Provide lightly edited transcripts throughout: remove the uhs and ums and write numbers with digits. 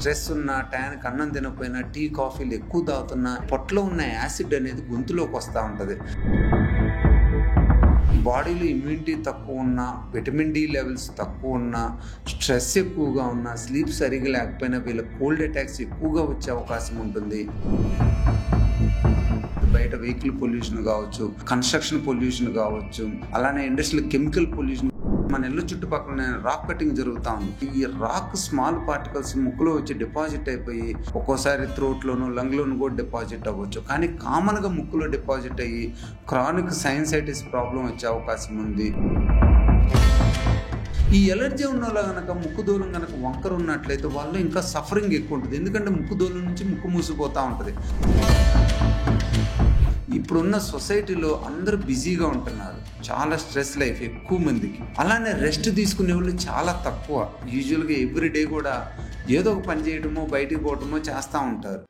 Stress ఉన్నా, టయానికి అన్నం తినకపోయినా, టీ కాఫీలు ఎక్కువ తాగుతున్నా పొట్టలో ఉన్న యాసిడ్ అనేది గొంతులోకి వస్తూ ఉంటుంది. బాడీలో ఇమ్యూనిటీ తక్కువ ఉన్నా, విటమిన్ డి లెవెల్స్ తక్కువ ఉన్నా, స్ట్రెస్ ఎక్కువగా ఉన్నా, స్లీప్ సరిగా లేకపోయినా వీళ్ళ కోల్డ్ అటాక్స్ ఎక్కువగా వచ్చే అవకాశం ఉంటుంది. బయట వెహికల్ పొల్యూషన్ కావచ్చు, కన్స్ట్రక్షన్ పొల్యూషన్ కావచ్చు, అలానే ఇండస్ట్రియల్ కెమికల్ పొల్యూషన్, మన ఇళ్ళ చుట్టుపక్కల రాక్ కటింగ్ జరుగుతూ ఉంది. ఈ రాక్ స్మాల్ పార్టికల్స్ ముక్కులో వచ్చి డిపాజిట్ అయిపోయి ఒక్కోసారి థ్రోట్లోను లంగ్లోను కూడా డిపాజిట్ అవ్వచ్చు. కానీ కామన్గా ముక్కులో డిపాజిట్ అయ్యి క్రానిక్ సైనసైటిస్ ప్రాబ్లం వచ్చే అవకాశం ఉంది. ఈ ఎలర్జీ ఉన్న వాళ్ళు కనుక ముక్కు దూరం కనుక వంకర ఉన్నట్లయితే వాళ్ళు ఇంకా సఫరింగ్ ఎక్కువ ఉంటుంది. ఎందుకంటే ముక్కు దూరం నుంచి ముక్కు మూసిపోతూ ఉంటుంది. ఇప్పుడున్న సొసైటీలో అందరూ బిజీగా ఉంటున్నారు, చాలా స్ట్రెస్ లైఫ్ ఎక్కువ మందికి. అలానే రెస్ట్ తీసుకునే వాళ్ళు చాలా తక్కువ. యూజువల్గా ఎవ్రీడే కూడా ఏదో ఒక పని చేయడమో బయటికి పోవటమో చేస్తూ ఉంటారు.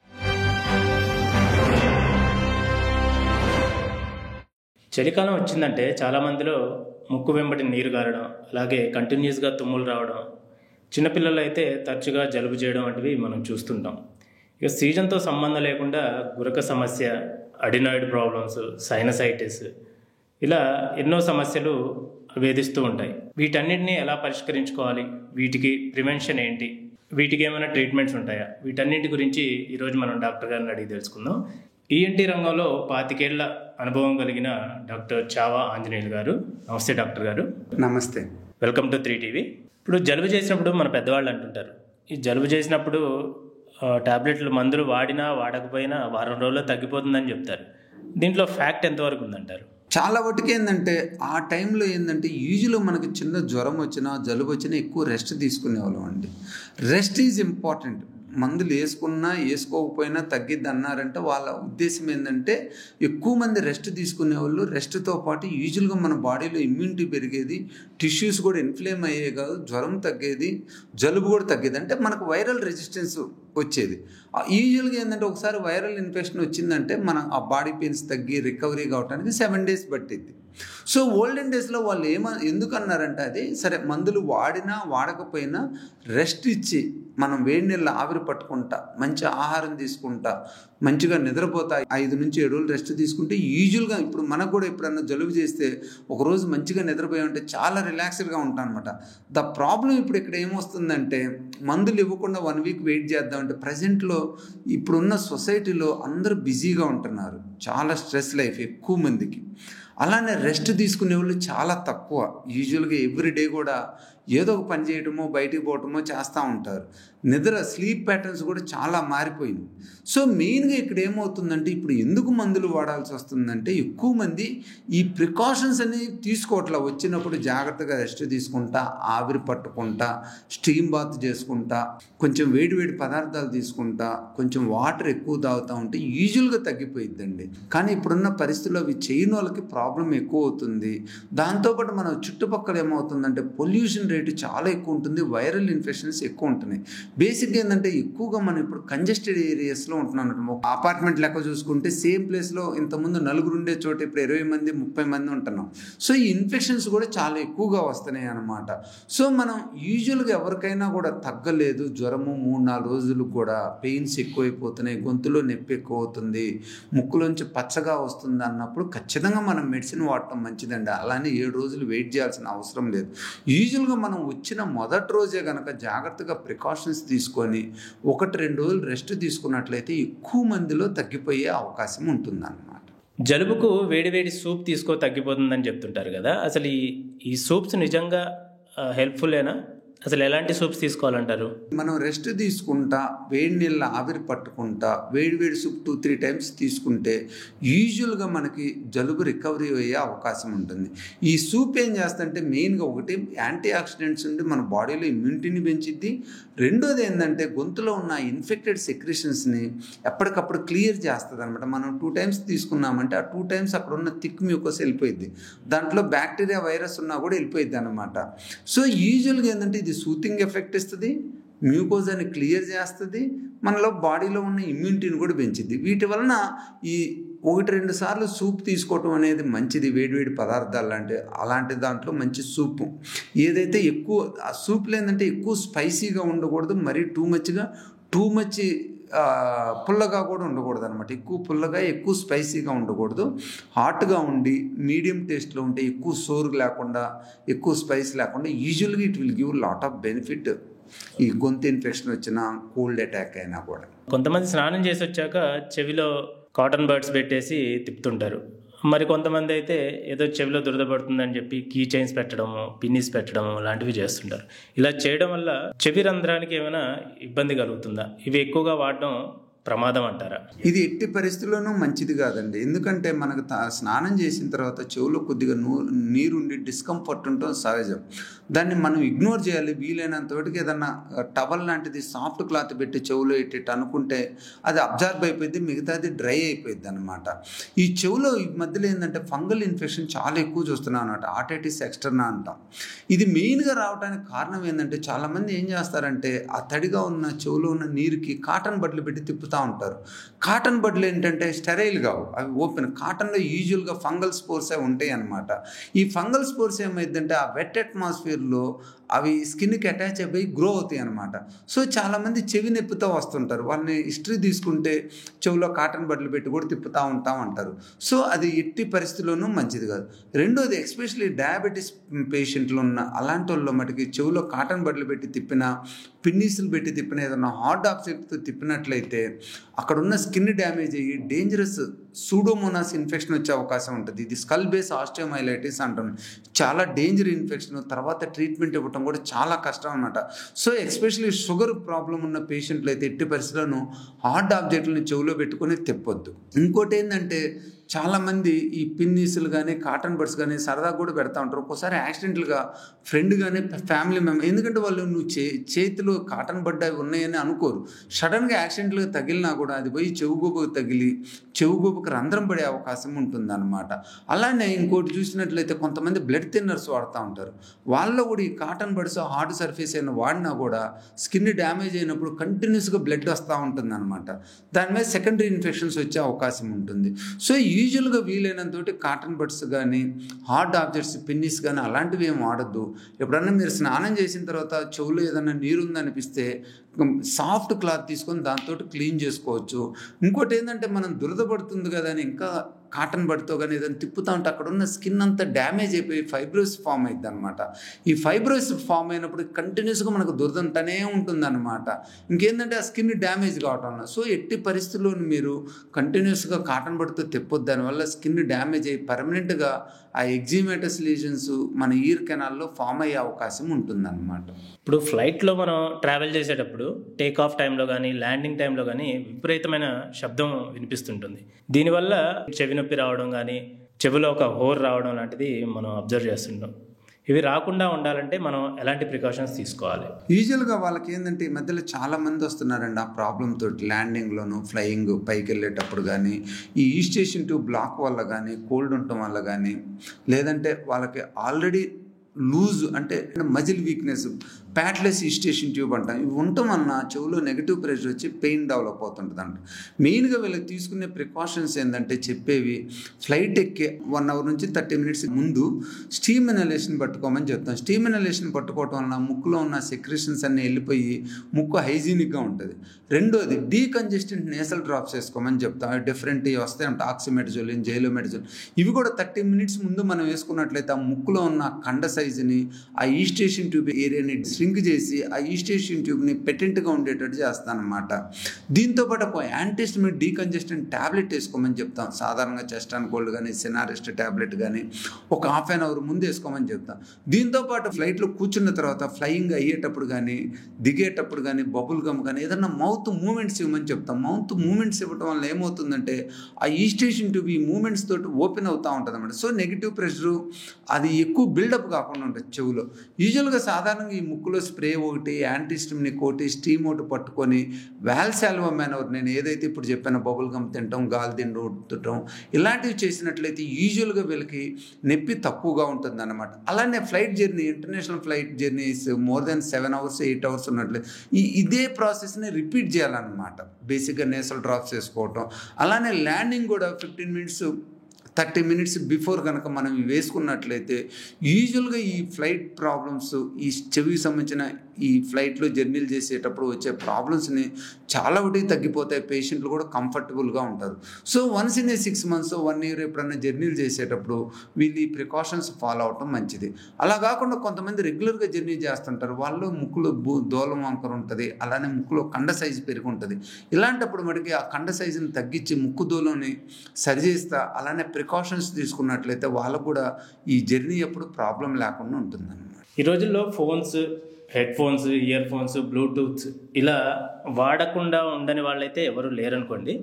చలికాలం వచ్చిందంటే చాలామందిలో ముక్కు వెంబడి నీరు గారడం, అలాగే కంటిన్యూస్గా తుమ్ములు రావడం, చిన్నపిల్లలు అయితే తరచుగా జలుబు చేయడం వంటివి మనం చూస్తుంటాం. ఇక సీజన్తో సంబంధం లేకుండా గురక సమస్య, అడినాయిడ్ ప్రాబ్లమ్స్, సైనసైటిస్, ఇలా ఎన్నో సమస్యలు వేధిస్తూ ఉంటాయి. వీటన్నిటిని ఎలా పరిష్కరించుకోవాలి, వీటికి ప్రివెన్షన్ ఏంటి, వీటికి ఏమైనా ట్రీట్మెంట్స్ ఉంటాయా, వీటన్నిటి గురించి ఈరోజు మనం డాక్టర్ గారిని అడిగి తెలుసుకుందాం. ఈఎన్టీ రంగంలో 25 ఏళ్ల అనుభవం కలిగిన డాక్టర్ చావా ఆంజనేయులు గారు. నమస్తే డాక్టర్ గారు. నమస్తే, వెల్కమ్ టు 3TV. ఇప్పుడు జలుబు చేసినప్పుడు మన పెద్దవాళ్ళు అంటుంటారు, ఈ జలుబు చేసినప్పుడు టాబ్లెట్లు మందులు వాడినా వాడకపోయినా వారం రోజుల్లో తగ్గిపోతుందని చెప్తారు. దీంట్లో ఫ్యాక్ట్ ఎంతవరకు ఉందంటారు? చాలా వరకు ఏంటంటే ఆ టైంలో ఏంటంటే యూజువల్గా మనకి చిన్న జ్వరం వచ్చినా జలుబు వచ్చినా ఎక్కువ రెస్ట్ తీసుకునేవాళ్ళం అండి. Rest is important. మందులు వేసుకున్నా వేసుకోకపోయినా తగ్గిద్ది అన్నారంటే వాళ్ళ ఉద్దేశం ఏంటంటే ఎక్కువ మంది రెస్ట్ తీసుకునేవాళ్ళు. రెస్ట్తో పాటు యూజువల్గా మన బాడీలో ఇమ్యూనిటీ పెరిగేది, టిష్యూస్ కూడా ఇన్ఫ్లేమ్ అయ్యేది కాదు, జ్వరం తగ్గేది, జలుబు కూడా తగ్గేది. అంటే మనకు వైరల్ రెసిస్టెన్స్ వచ్చేది. యూజువల్గా ఏంటంటే ఒకసారి వైరల్ ఇన్ఫెక్షన్ వచ్చిందంటే మన ఆ బాడీ పెయిన్స్ తగ్గి రికవరీ కావడానికి 7 days పట్టిద్ది. సో ఓల్డెన్ డేస్లో వాళ్ళు ఎందుకు అన్నారంటే అది సరే మందులు వాడినా వాడకపోయినా రెస్ట్ ఇచ్చి మనం వేడి నీళ్ళు ఆవిరి పట్టుకుంటా, మంచి ఆహారం తీసుకుంటా, మంచిగా నిద్రపోతా 5 నుంచి 7 రోజులు రెస్ట్ తీసుకుంటే యూజువల్గా ఇప్పుడు మనకు కూడా ఎప్పుడన్నా జలుబు చేస్తే ఒకరోజు మంచిగా నిద్రపోయామంటే చాలా రిలాక్స్డ్గా ఉంటాం అనమాట. ద ప్రాబ్లం ఇప్పుడు ఇక్కడ ఏమొస్తుందంటే మందులు ఇవ్వకుండా 1 week వెయిట్ చేద్దామంటే ప్రజెంట్లో ఇప్పుడున్న సొసైటీలో అందరూ బిజీగా ఉంటున్నారు, చాలా స్ట్రెస్ లైఫ్ ఎక్కువ మందికి. అలానే రెస్ట్ తీసుకునే వాళ్ళు చాలా తక్కువ. యూజువల్గా ఎవ్రీడే కూడా ఏదో ఒక పని చేయటమో బయటికి పోవటమో చేస్తూ ఉంటారు. నిద్ర స్లీప్ ప్యాటర్న్స్ కూడా చాలా మారిపోయింది. సో మెయిన్గా ఇక్కడ ఏమవుతుందంటే ఇప్పుడు ఎందుకు మందులు వాడాల్సి వస్తుందంటే ఎక్కువ మంది ఈ ప్రికాషన్స్ అనేవి తీసుకోవట్లా. వచ్చినప్పుడు జాగ్రత్తగా రెస్ట్ తీసుకుంటా, ఆవిరి పట్టుకుంటా, స్టీమ్ బాత్ చేసుకుంటా, కొంచెం వేడి పదార్థాలు తీసుకుంటా, కొంచెం వాటర్ ఎక్కువ తాగుతూ ఉంటే యూజువల్గా తగ్గిపోయిద్దండి. కానీ ఇప్పుడున్న పరిస్థితుల్లో అవి చేయని వాళ్ళకి ప్రాబ్లం ఎక్కువ అవుతుంది. దాంతోపాటు మన చుట్టుపక్కల ఏమవుతుందంటే పొల్యూషన్ రేటు చాలా ఎక్కువ ఉంటుంది, వైరల్ ఇన్ఫెక్షన్స్ ఎక్కువ ఉంటున్నాయి. బేసిక్గా ఏంటంటే ఎక్కువగా మనం ఇప్పుడు కంజెస్టెడ్ ఏరియాస్లో ఉంటున్నాం. ఒక అపార్ట్మెంట్ లెక్క చూసుకుంటే సేమ్ ప్లేస్లో ఇంతకుముందు 4 ఉండే చోట ఇప్పుడు 20 మంది 30 మంది ఉంటున్నాం. సో ఈ ఇన్ఫెక్షన్స్ కూడా చాలా ఎక్కువగా వస్తున్నాయి అన్నమాట. సో మనం యూజువల్గా ఎవరికైనా కూడా తగ్గలేదు జ్వరము 3-4 రోజులు కూడా పెయిన్స్ ఎక్కువైపోతున్నాయి, గొంతులో నొప్పి ఎక్కువ అవుతుంది, ముక్కులోంచి పచ్చగా వస్తుంది అన్నప్పుడు ఖచ్చితంగా మనం మెడిసిన్ వాడటం మంచిదండి. అలానే 7 రోజులు వెయిట్ చేయాల్సిన అవసరం లేదు. యూజువల్గా మనం వచ్చిన మొదటి రోజే కనుక జాగ్రత్తగా ప్రికాషన్స్ తీసుకొని 1-2 రోజులు రెస్ట్ తీసుకున్నట్లయితే ఎక్కువ మందిలో తగ్గిపోయే అవకాశం ఉంటుందన్నమాట. జలుబుకు వేడి సూప్ తీసుకో తగ్గిపోతుందని చెప్తుంటారు కదా, అసలు ఈ సూప్స్ నిజంగా హెల్ప్ఫుల్లేనా? అసలు ఎలాంటి సూప్స్ తీసుకోవాలంటారు? మనం రెస్ట్ తీసుకుంటా, వేడి నీళ్ళ ఆవిరి పట్టుకుంటా, వేడి సూప్ 2-3 times తీసుకుంటే యూజువల్గా మనకి జలుబు రికవరీ అయ్యే అవకాశం ఉంటుంది. ఈ సూప్ ఏం చేస్తుంటే మెయిన్గా ఒకటి యాంటీ ఆక్సిడెంట్స్ ఉండి మన బాడీలో ఇమ్యూనిటీని పెంచిద్ది. రెండోది ఏంటంటే గొంతులో ఉన్న ఇన్ఫెక్టెడ్ సెక్రెషన్స్ని ఎప్పటికప్పుడు క్లియర్ చేస్తుంది అనమాట. మనం 2 times తీసుకున్నామంటే ఆ 2 times అక్కడ ఉన్న థిక్ మ్యూకస్ వెళ్ళిపోయింది, దాంట్లో బ్యాక్టీరియా వైరస్ ఉన్నా కూడా వెళ్ళిపోయింది అనమాట. సో యూజువల్గా ఏంటంటే ఇది సూతింగ్ ఎఫెక్ట్ ఇస్తుంది, మ్యూకోజాని క్లియర్ చేస్తుంది, మనలో బాడీలో ఉన్న ఇమ్యూనిటీని కూడా పెంచుద్ది. వీటి వలన ఈ 1-2 సార్లు సూప్ తీసుకోవటం అనేది మంచిది. వేడి పదార్థాలు అలాంటి దాంట్లో మంచి సూపు ఏదైతే ఎక్కువ ఆ సూప్లో ఏంటంటే ఎక్కువ స్పైసీగా ఉండకూడదు, మరీ టూ మచ్గా టూ మచ్ పుల్లగా కూడా ఉండకూడదు అనమాట. ఎక్కువ పుల్లగా ఎక్కువ స్పైసీగా ఉండకూడదు. హాట్గా ఉండి మీడియం టేస్ట్లో ఉంటే ఎక్కువ సోర్ లేకుండా ఎక్కువ స్పైస్ లేకుండా యూజువల్గా it will give lot of benefit ఈ గొంతు ఇన్ఫెక్షన్ వచ్చినా కోల్డ్ అటాక్ అయినా కూడా. కొంతమంది స్నానం చేసి వచ్చాక చెవిలో కాటన్ బర్డ్స్ పెట్టేసి తిప్పుతుంటారు. మరి కొంతమంది అయితే ఏదో చెవిలో దురద పడుతుందని చెప్పి కీ చైన్స్ పెట్టడము, పిన్నిస్ పెట్టడము లాంటివి చేస్తుంటారు. ఇలా చేయడం వల్ల చెవి రంధ్రానికి ఏమైనా ఇబ్బంది కలుగుతుందా? ఇవి ఎక్కువగా వాడడం ప్రమాదం అంటారా? ఇది ఎట్టి పరిస్థితుల్లోనూ మంచిది కాదండి. ఎందుకంటే మనకు స్నానం చేసిన తర్వాత చెవులో కొద్దిగా నీరుండి డిస్కంఫర్ట్ ఉండటం సహజం. దాన్ని మనం ఇగ్నోర్ చేయాలి. వీలైనంత వరకు ఏదన్నా టవల్ లాంటిది సాఫ్ట్ క్లాత్ పెట్టి చెవులో ఇట్టి అనుకుంటే అది అబ్జర్వ్ అయిపోయింది, మిగతాది డ్రై అయిపోయింది అనమాట. ఈ చెవులో ఈ మధ్యలో ఏంటంటే ఫంగల్ ఇన్ఫెక్షన్ చాలా ఎక్కువ చూస్తున్నాం అనమాట. ఆటైటిస్ ఎక్స్టర్నా అంటాం. ఇది మెయిన్గా రావడానికి కారణం ఏంటంటే చాలామంది ఏం చేస్తారంటే ఆ తడిగా ఉన్న చెవులో ఉన్న నీరుకి కాటన్ బట్టలు పెట్టి తిప్పుతారు ఉంటారు. కాటన్ బడ్లు ఏంటంటే స్టెరైల్ కావు, అవి ఓపెన్. కాటన్లో యూజువల్గా ఫంగల్ స్పోర్స్ ఉంటాయి అన్నమాట. ఈ ఫంగల్ స్పోర్స్ ఏమైందంటే ఆ వెట్ అట్మాస్ఫియర్లో అవి స్కిన్కి అటాచ్ అయిపోయి గ్రో అవుతాయి అన్నమాట. సో చాలామంది చెవి నొప్పితో వస్తుంటారు. వాళ్ళని హిస్టరీ తీసుకుంటే చెవిలో కాటన్ బట్టలు పెట్టి కూడా తిప్పుతూ ఉంటాం అంటారు. సో అది ఎట్టి పరిస్థితుల్లోనూ మంచిది కాదు. రెండోది, ఎస్పెషల్లీ డయాబెటీస్ పేషెంట్లు ఉన్న అలాంటి వాళ్ళు మటుకి చెవిలో కాటన్ బట్టలు పెట్టి తిప్పినా, పిన్నీసులు పెట్టి తిప్పినా, ఏదైనా హాట్ ఆబ్జెక్ట్తో తిప్పినట్లయితే అక్కడున్న స్కిన్ డ్యామేజ్ అయ్యి డేంజరస్ సూడోమోనాస్ ఇన్ఫెక్షన్ వచ్చే అవకాశం ఉంటుంది. ఇది స్కల్ బేస్ ఆస్టియోమైలైటిస్ అంటాం. చాలా డేంజర్ ఇన్ఫెక్షన్. తర్వాత ట్రీట్మెంట్ ఇవ్వటం కూడా చాలా కష్టం అన్నమాట. సో ఎస్పెషల్లీ షుగర్ ప్రాబ్లం ఉన్న పేషెంట్లు అయితే ఎట్టి పరిస్థితులను హార్డ్ ఆబ్జెక్టులను చెవిలో పెట్టుకొని తిప్పొద్దు. ఇంకోటి ఏంటంటే చాలామంది ఈ పిన్నీసులు కానీ కాటన్ బడ్స్ కానీ సరదా కూడా పెడతా ఉంటారు. ఒక్కోసారి యాక్సిడెంటల్గా ఫ్రెండ్ కానీ ఫ్యామిలీ మెంబర్, ఎందుకంటే వాళ్ళు నువ్వు చేతిలో కాటన్ బడ్ అవి ఉన్నాయని అనుకోరు. సడన్గా యాక్సిడెంట్గా తగిలినా కూడా అది పోయి చెవుగూబకు తగిలి చెవుగూబకు రంధ్రం పడే అవకాశం ఉంటుందన్నమాట. అలానే ఇంకోటి చూసినట్లయితే కొంతమంది బ్లడ్ థిన్నర్స్ వాడుతూ ఉంటారు. వాళ్ళలో కూడా ఈ కాటన్ బడ్స్ హార్డ్ సర్ఫేస్ అయినా వాడినా కూడా స్కిన్ డ్యామేజ్ అయినప్పుడు కంటిన్యూస్గా బ్లడ్ వస్తూ ఉంటుంది అనమాట. దాని మీద సెకండరీ ఇన్ఫెక్షన్స్ వచ్చే అవకాశం ఉంటుంది. సో యూజువల్గా వీలైనంత కాటన్ బడ్స్ కానీ హార్డ్ ఆబ్జెక్ట్స్ పిన్నిస్ కానీ అలాంటివి ఏం వాడద్దు. ఎప్పుడన్నా మీరు స్నానం చేసిన తర్వాత చెవులో ఏదైనా నీరుందనిపిస్తే సాఫ్ట్ క్లాత్ తీసుకొని దాంతో క్లీన్ చేసుకోవచ్చు. ఇంకోటి ఏంటంటే మనం దురద పడుతుంది కదా అని ఇంకా కాటన్ బడ్తో కానీ ఏదైనా తిప్పుతూ ఉంటే అక్కడ ఉన్న స్కిన్ అంతా డ్యామేజ్ అయిపోయి ఫైబ్రోస్ ఫామ్ అవుతుంది అనమాట. ఈ ఫైబ్రోస్ ఫామ్ అయినప్పుడు కంటిన్యూస్గా మనకు దురదంటనే ఉంటుంది అనమాట. ఇంకేంటంటే ఆ స్కిన్ డ్యామేజ్ కావటం వల్ల. సో ఎట్టి పరిస్థితుల్లో మీరు కంటిన్యూస్గా కాటన్ బడ్తో తిప్పొద్దు. దానివల్ల స్కిన్ డ్యామేజ్ అయ్యి పర్మనెంట్గా ఆ ఎగ్జిమేటస్ లీజన్స్ మన ఇయర్ కెనాల్లో ఫామ్ అయ్యే అవకాశం ఉంటుందన్నమాట. ఇప్పుడు ఫ్లైట్లో మనం ట్రావెల్ చేసేటప్పుడు టేక్ ఆఫ్ టైంలో కానీ ల్యాండింగ్ టైంలో కానీ విపరీతమైన శబ్దం వినిపిస్తుంటుంది. దీనివల్ల చెవి నొప్పి రావడం కానీ చెవిలో ఒక హోర్ రావడం లాంటిది మనం అబ్జర్వ్ చేస్తుంటాం. ఇవి రాకుండా ఉండాలంటే మనం ఎలాంటి ప్రికాషన్స్ తీసుకోవాలి? యూజువల్గా వాళ్ళకి ఏంటంటే ఈ మధ్యలో చాలామంది వస్తున్నారండి ఆ ప్రాబ్లమ్ తోటి. ల్యాండింగ్లోను ఫ్లయింగ్ పైకి వెళ్ళేటప్పుడు కానీ ఈ ఈస్టేషన్ ట్యూబ్ బ్లాక్ వల్ల కానీ కోల్డ్ ఉండటం వల్ల కానీ లేదంటే వాళ్ళకి ఆల్రెడీ లూజ్ అంటే మజిల్ వీక్నెస్, ప్యాట్లెస్ ఈస్టేషన్ ట్యూబ్ అంటాం. ఇవి ఉండటం వలన చెవులో నెగిటివ్ ప్రెషర్ వచ్చి పెయిన్ డెవలప్ అవుతుంటుంది అంట. మెయిన్గా వీళ్ళకి తీసుకునే ప్రికాషన్స్ ఏంటంటే చెప్పేవి, ఫ్లైట్ ఎక్కే 1 అవర్ నుంచి 30 మినిట్స్ ముందు స్టీమ్ ఇనలేషన్ పట్టుకోమని చెప్తాం. స్టీమ్ ఇనలేషన్ పట్టుకోవటం వలన ముక్కులో ఉన్న సెక్రెషన్స్ అన్నీ వెళ్ళిపోయి ముక్కు హైజీనిక్గా ఉంటుంది. రెండోది డీకంజెస్టెంట్ నేసల్ డ్రాప్స్ వేసుకోమని చెప్తాం. డిఫరెంట్ వస్తాయి అంటే ఆక్సిమెటజోలిన్, జైలోమెటజోలిన్. ఇవి కూడా 30 మినిట్స్ ముందు మనం వేసుకున్నట్లయితే ఆ ముక్కులో ఉన్న కండ సైజుని ఆ ఈస్టేషన్ ట్యూబ్ ఏరియాని ష్రింక్ చేసి ఆ ఈస్టేషన్ ట్యూబ్ని పెటెంట్గా ఉండేటట్టు చేస్తానమాట. దీంతోపాటు ఒక యాంటీస్టమిక్ డీకంజెస్టెంట్ ట్యాబ్లెట్ వేసుకోమని చెప్తాం. సాధారణంగా చెస్ట్ అండ్ కోల్డ్ కానీ సినారెస్ట్ ట్యాబ్లెట్ కానీ ఒక ½ అవర్ ముందు వేసుకోమని చెప్తాం. దీంతోపాటు ఫ్లైట్లో కూర్చున్న తర్వాత ఫ్లయింగ్ అయ్యేటప్పుడు కానీ దిగేటప్పుడు కానీ బబుల్ గమ్ కానీ ఏదన్నా మౌత్ మూమెంట్స్ ఇవ్వమని చెప్తాం. మౌత్ మూమెంట్స్ ఇవ్వడం వల్ల ఏమవుతుందంటే ఆ ఈస్టేషన్ ట్యూబ్ ఈ మూమెంట్స్ తోటి ఓపెన్ అవుతూ ఉంటుంది అన్నమాట. సో నెగిటివ్ ప్రెషరు అది ఎక్కువ బిల్డప్ కాకుండా ఉంటుంది చెవులో. యూజువల్గా సాధారణంగా ఈ ముక్కులో స్ప్రే ఒకటి, యాంటీస్టమిక్ ఒకటి, స్టీమ్ ఒకటి పట్టుకొని వాల్సాల్వమైన్ ఒకటి, నేను ఏదైతే ఇప్పుడు చెప్పానో బబుల్ గమ్ తినటం, గాలి తినటం ఇలాంటివి చేసినట్లయితే యూజువల్గా వీళ్ళకి నొప్పి తక్కువగా ఉంటుంది అన్నమాట. అలానే flight journey, international flight journeys more than 7 hours 8 hours ఉన్నట్లయితే ఇదే ప్రాసెస్ని రిపీట్ చేయాలన్నమాట. బేసిక్గా నేసల్ డ్రాప్స్ వేసుకోవటం. అలానే ల్యాండింగ్ కూడా 15 మినిట్స్ 30 మినిట్స్ బిఫోర్ కనుక మనం వేసుకున్నట్లయితే యూజువల్గా ఈ ఫ్లైట్ ప్రాబ్లమ్స్, ఈ చెవికి సంబంధించిన ఈ ఫ్లైట్లో జర్నీలు చేసేటప్పుడు వచ్చే ప్రాబ్లమ్స్ని చాలా ఒకటి తగ్గిపోతాయి, పేషెంట్లు కూడా కంఫర్టబుల్గా ఉంటారు. So once in a 6 months 1 year ఎప్పుడన్నా జర్నీలు చేసేటప్పుడు వీళ్ళు ఈ ప్రికాషన్స్ ఫాలో అవటం మంచిది. అలా కాకుండా కొంతమంది రెగ్యులర్గా జర్నీ చేస్తుంటారు, వాళ్ళు ముక్కులో దూలం వంకర ఉంటుంది, అలానే ముక్కులో కండ సైజు పెరిగి ఉంటుంది. ఇలాంటప్పుడు మనకి ఆ కండ సైజుని తగ్గించి ముక్కు దూలని సరిచేస్తా అలానే ప్రికాషన్స్ తీసుకున్నట్లయితే వాళ్ళకు కూడా ఈ జర్నీ ఎప్పుడు ప్రాబ్లం లేకుండా ఉంటుందన్నమాట. ఈ రోజుల్లో phones, head phones, ear phones, Bluetooth ఇలా వాడకుండా ఉండని వాళ్ళైతే ఎవరు లేరనుకోండి.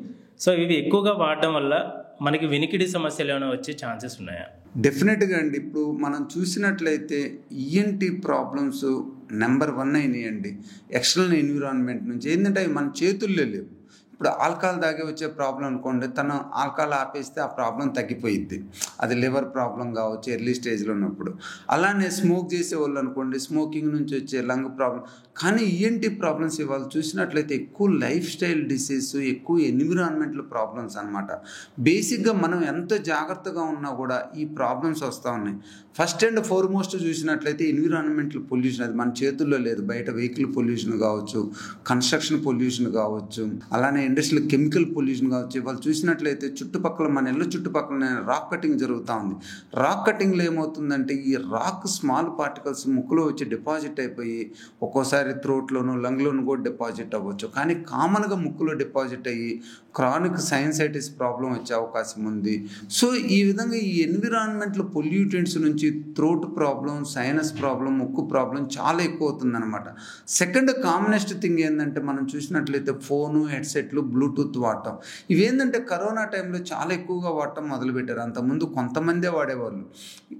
సో ఇవి ఎక్కువగా వాడడం వల్ల మనకి వినికిడి సమస్యలు ఏమైనా వచ్చే ఛాన్సెస్ ఉన్నాయా? డెఫినెట్గా అండి. ఇప్పుడు మనం చూసినట్లయితే ఈఎన్టీ ప్రాబ్లమ్స్ నెంబర్ 1 అయినాయండి ఎక్స్టర్నల్ ఎన్విరాన్మెంట్ నుంచి. ఏంటంటే అవి మన చేతుల్లో లేవు. ఇప్పుడు ఆల్కహాల్ తాగే వచ్చే ప్రాబ్లం అనుకోండి, తను ఆల్కహాల్ ఆపేస్తే ఆ ప్రాబ్లం తగ్గిపోయిద్ది. అది లివర్ ప్రాబ్లం కావచ్చు ఎర్లీ స్టేజ్లో ఉన్నప్పుడు. అలానే స్మోక్ చేసేవాళ్ళు అనుకోండి, స్మోకింగ్ నుంచి వచ్చే లంగ్ ప్రాబ్లం. కానీ ఈఎన్టీ ప్రాబ్లమ్స్ ఇవాళ చూసినట్లయితే ఎక్కువ లైఫ్ స్టైల్ డిసీజ్, ఎక్కువ ఎన్విరాన్మెంటల్ ప్రాబ్లమ్స్ అనమాట. బేసిక్గా మనం ఎంత జాగ్రత్తగా ఉన్నా కూడా ఈ ప్రాబ్లమ్స్ వస్తూ ఉన్నాయి. ఫస్ట్ అండ్ ఫార్మోస్ట్ చూసినట్లయితే ఎన్విరాన్మెంటల్ పొల్యూషన్, అది మన చేతుల్లో లేదు. బయట వెహికల్ పొల్యూషన్ కావచ్చు, కన్స్ట్రక్షన్ పొల్యూషన్ కావచ్చు, అలానే ఇండస్ట్రియల్ కెమికల్ పొల్యూషన్ కావచ్చు. వాళ్ళు చూసినట్లయితే చుట్టుపక్కల మన ఇళ్ళ చుట్టుపక్కల రాక్ కటింగ్ జరుగుతూ ఉంది. రాక్ కటింగ్లో ఏమవుతుందంటే ఈ రాక్ స్మాల్ పార్టికల్స్ ముక్కులో వచ్చి డిపాజిట్ అయిపోయి ఒక్కోసారి థ్రోట్లోను లంగ్లోను కూడా డిపాజిట్ అవ్వచ్చు. కానీ కామన్గా ముక్కులో డిపాజిట్ అయ్యి క్రానిక్ సైనసైటిస్ ప్రాబ్లం వచ్చే అవకాశం ఉంది. సో ఈ విధంగా ఈ ఎన్విరాన్మెంటల్ పొల్యూటెంట్స్ నుంచి థ్రోట్ ప్రాబ్లం, సైనస్ ప్రాబ్లం, ముక్కు ప్రాబ్లం చాలా ఎక్కువ అవుతుందన్నమాట. సెకండ్ కామనెస్ట్ థింగ్ ఏంటంటే మనం చూసినట్లయితే ఫోను, హెడ్సెట్లు, బ్లూటూత్ వాడటం. ఇవేంటంటే కరోనా టైంలో చాలా ఎక్కువగా వాడటం మొదలుపెట్టారు. అంతకుముందు కొంతమందే వాడేవాళ్ళు,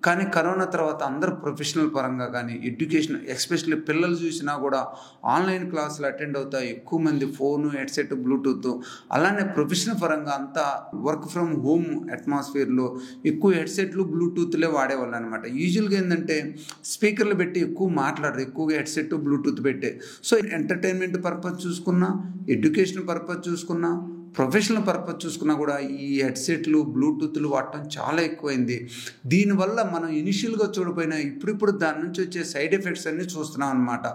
కానీ కరోనా తర్వాత అందరూ ప్రొఫెషనల్ పరంగా కానీ ఎడ్యుకేషన్, ఎస్పెషల్లీ పిల్లలు చూసినా కూడా ఆన్లైన్ క్లాసులు అటెండ్ అవుతాయి. ఎక్కువ మంది ఫోను, హెడ్సెట్, బ్లూటూత్, అలానే ప్రొఫెషనల్ పరంగా అంతా వర్క్ ఫ్రమ్ హోమ్ అట్మాస్ఫియర్లో ఎక్కువ హెడ్సెట్లు, బ్లూటూత్లే వాడేవాళ్ళు అనమాట. యూజువల్గా ఏంటంటే స్పీకర్లు పెట్టి ఎక్కువ మాట్లాడరు, ఎక్కువగా హెడ్సెట్, బ్లూటూత్ పెట్టే. సో ఎంటర్టైన్మెంట్ పర్పస్ చూసుకున్నా, ఎడ్యుకేషన్ పర్పస్ చూసుకున్నా, ప్రొఫెషనల్ పర్పస్ చూసుకున్నా కూడా ఈ హెడ్సెట్లు, బ్లూటూత్లు వాడటం చాలా ఎక్కువైంది. దీనివల్ల మనం ఇనిషియల్గా చూడపోయినా ఇప్పుడు దాని నుంచి వచ్చే సైడ్ ఎఫెక్ట్స్ అన్నీ చూస్తున్నాం అనమాట.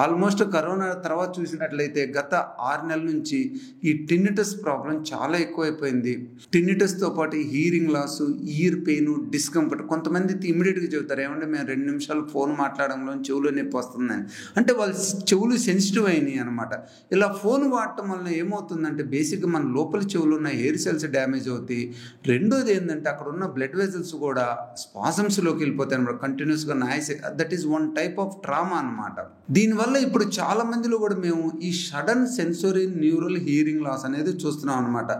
ఆల్మోస్ట్ కరోనా తర్వాత చూసినట్లయితే గత 6 నెలల నుంచి ఈ టిన్నిటస్ ప్రాబ్లం చాలా ఎక్కువైపోయింది. టిన్నిటస్తో పాటు hearing loss, ear pain, discomfort. కొంతమంది ఇమీడియట్గా చెబుతారు, ఏమంటే మేము 2 నిమిషాలు ఫోన్ మాట్లాడంలో చెవులో నొప్పి వస్తుందని. అంటే వాళ్ళ చెవులు సెన్సిటివ్ అయినాయి అనమాట. ఇలా ఫోన్ వాడటం వల్ల ఏమవుతుందంటే బేసిక్గా మన లోపల చెవులు ఉన్న హెయిర్ సెల్స్ డ్యామేజ్ అవుతాయి. రెండోది ఏంటంటే అక్కడ ఉన్న బ్లడ్ వెజల్స్ కూడా స్పాజమ్స్లోకి వెళ్ళిపోతాయి అనమాట. కంటిన్యూస్గా noise, that is one type of trauma అనమాట. దీనివల్ల ఇప్పుడు చాలా మందిలో కూడా మేము ఈ sudden sensory neural hearing loss అనేది చూస్తున్నాం అనమాట.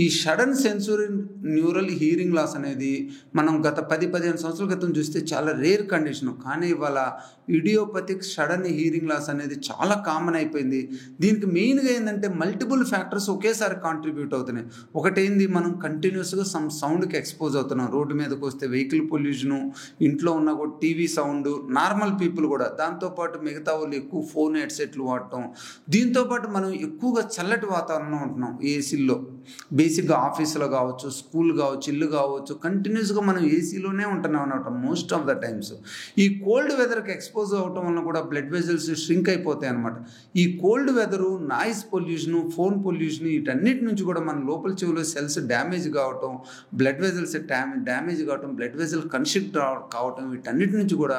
ఈ sudden sensory neural hearing loss అనేది మనం గత 10-15 సంవత్సరాల క్రితం చూస్తే చాలా రేర్ కండిషన్. కానీ ఇవాళ ఇడియోపతిక్ సడన్ హీరింగ్ లాస్ అనేది చాలా కామన్ అయిపోయింది. దీనికి మెయిన్గా ఏంటంటే మల్టిపుల్ ఫ్యాక్టర్స్ ఒకేసారి కాంట్రిబ్యూట్ అవుతున్నాయి. ఒకటేంది, మనం కంటిన్యూస్గా సౌండ్కి ఎక్స్పోజ్ అవుతున్నాం. రోడ్డు మీదకి వస్తే వెహికల్ పొల్యూషను, ఇంట్లో ఉన్న కూడా టీవీ సౌండ్, నార్మల్ పీపుల్ కూడా. దాంతోపాటు మిగతా వాళ్ళు ఎక్కువ ఫోన్, హెడ్సెట్లు వాడటం. దీంతోపాటు మనం ఎక్కువగా చల్లటి వాతావరణం ఉంటున్నాం ఏసీల్లో. బేసిక్గా ఆఫీసులో కావచ్చు, స్కూల్ కావచ్చు, ఇల్లు కావచ్చు, కంటిన్యూస్గా మనం ఏసీలోనే ఉంటున్నాం అనమాట మోస్ట్ ఆఫ్ ద టైమ్స్. ఈ కోల్డ్ వెదర్కి ఎక్స్పోజ్ అవ్వటం వల్ల కూడా బ్లడ్ వెజల్స్ ష్రింక్ అయిపోతాయి అనమాట. ఈ cold weather, noise pollution, phone pollution, వీటన్నిటి నుంచి కూడా మన లోపల చెవులో సెల్స్ డ్యామేజ్ కావటం, బ్లడ్ వెజల్స్ డ్యామేజ్ కావటం, బ్లడ్ వెజల్ కన్స్ట్రిక్ట్ కావటం, వీటన్నిటి నుంచి కూడా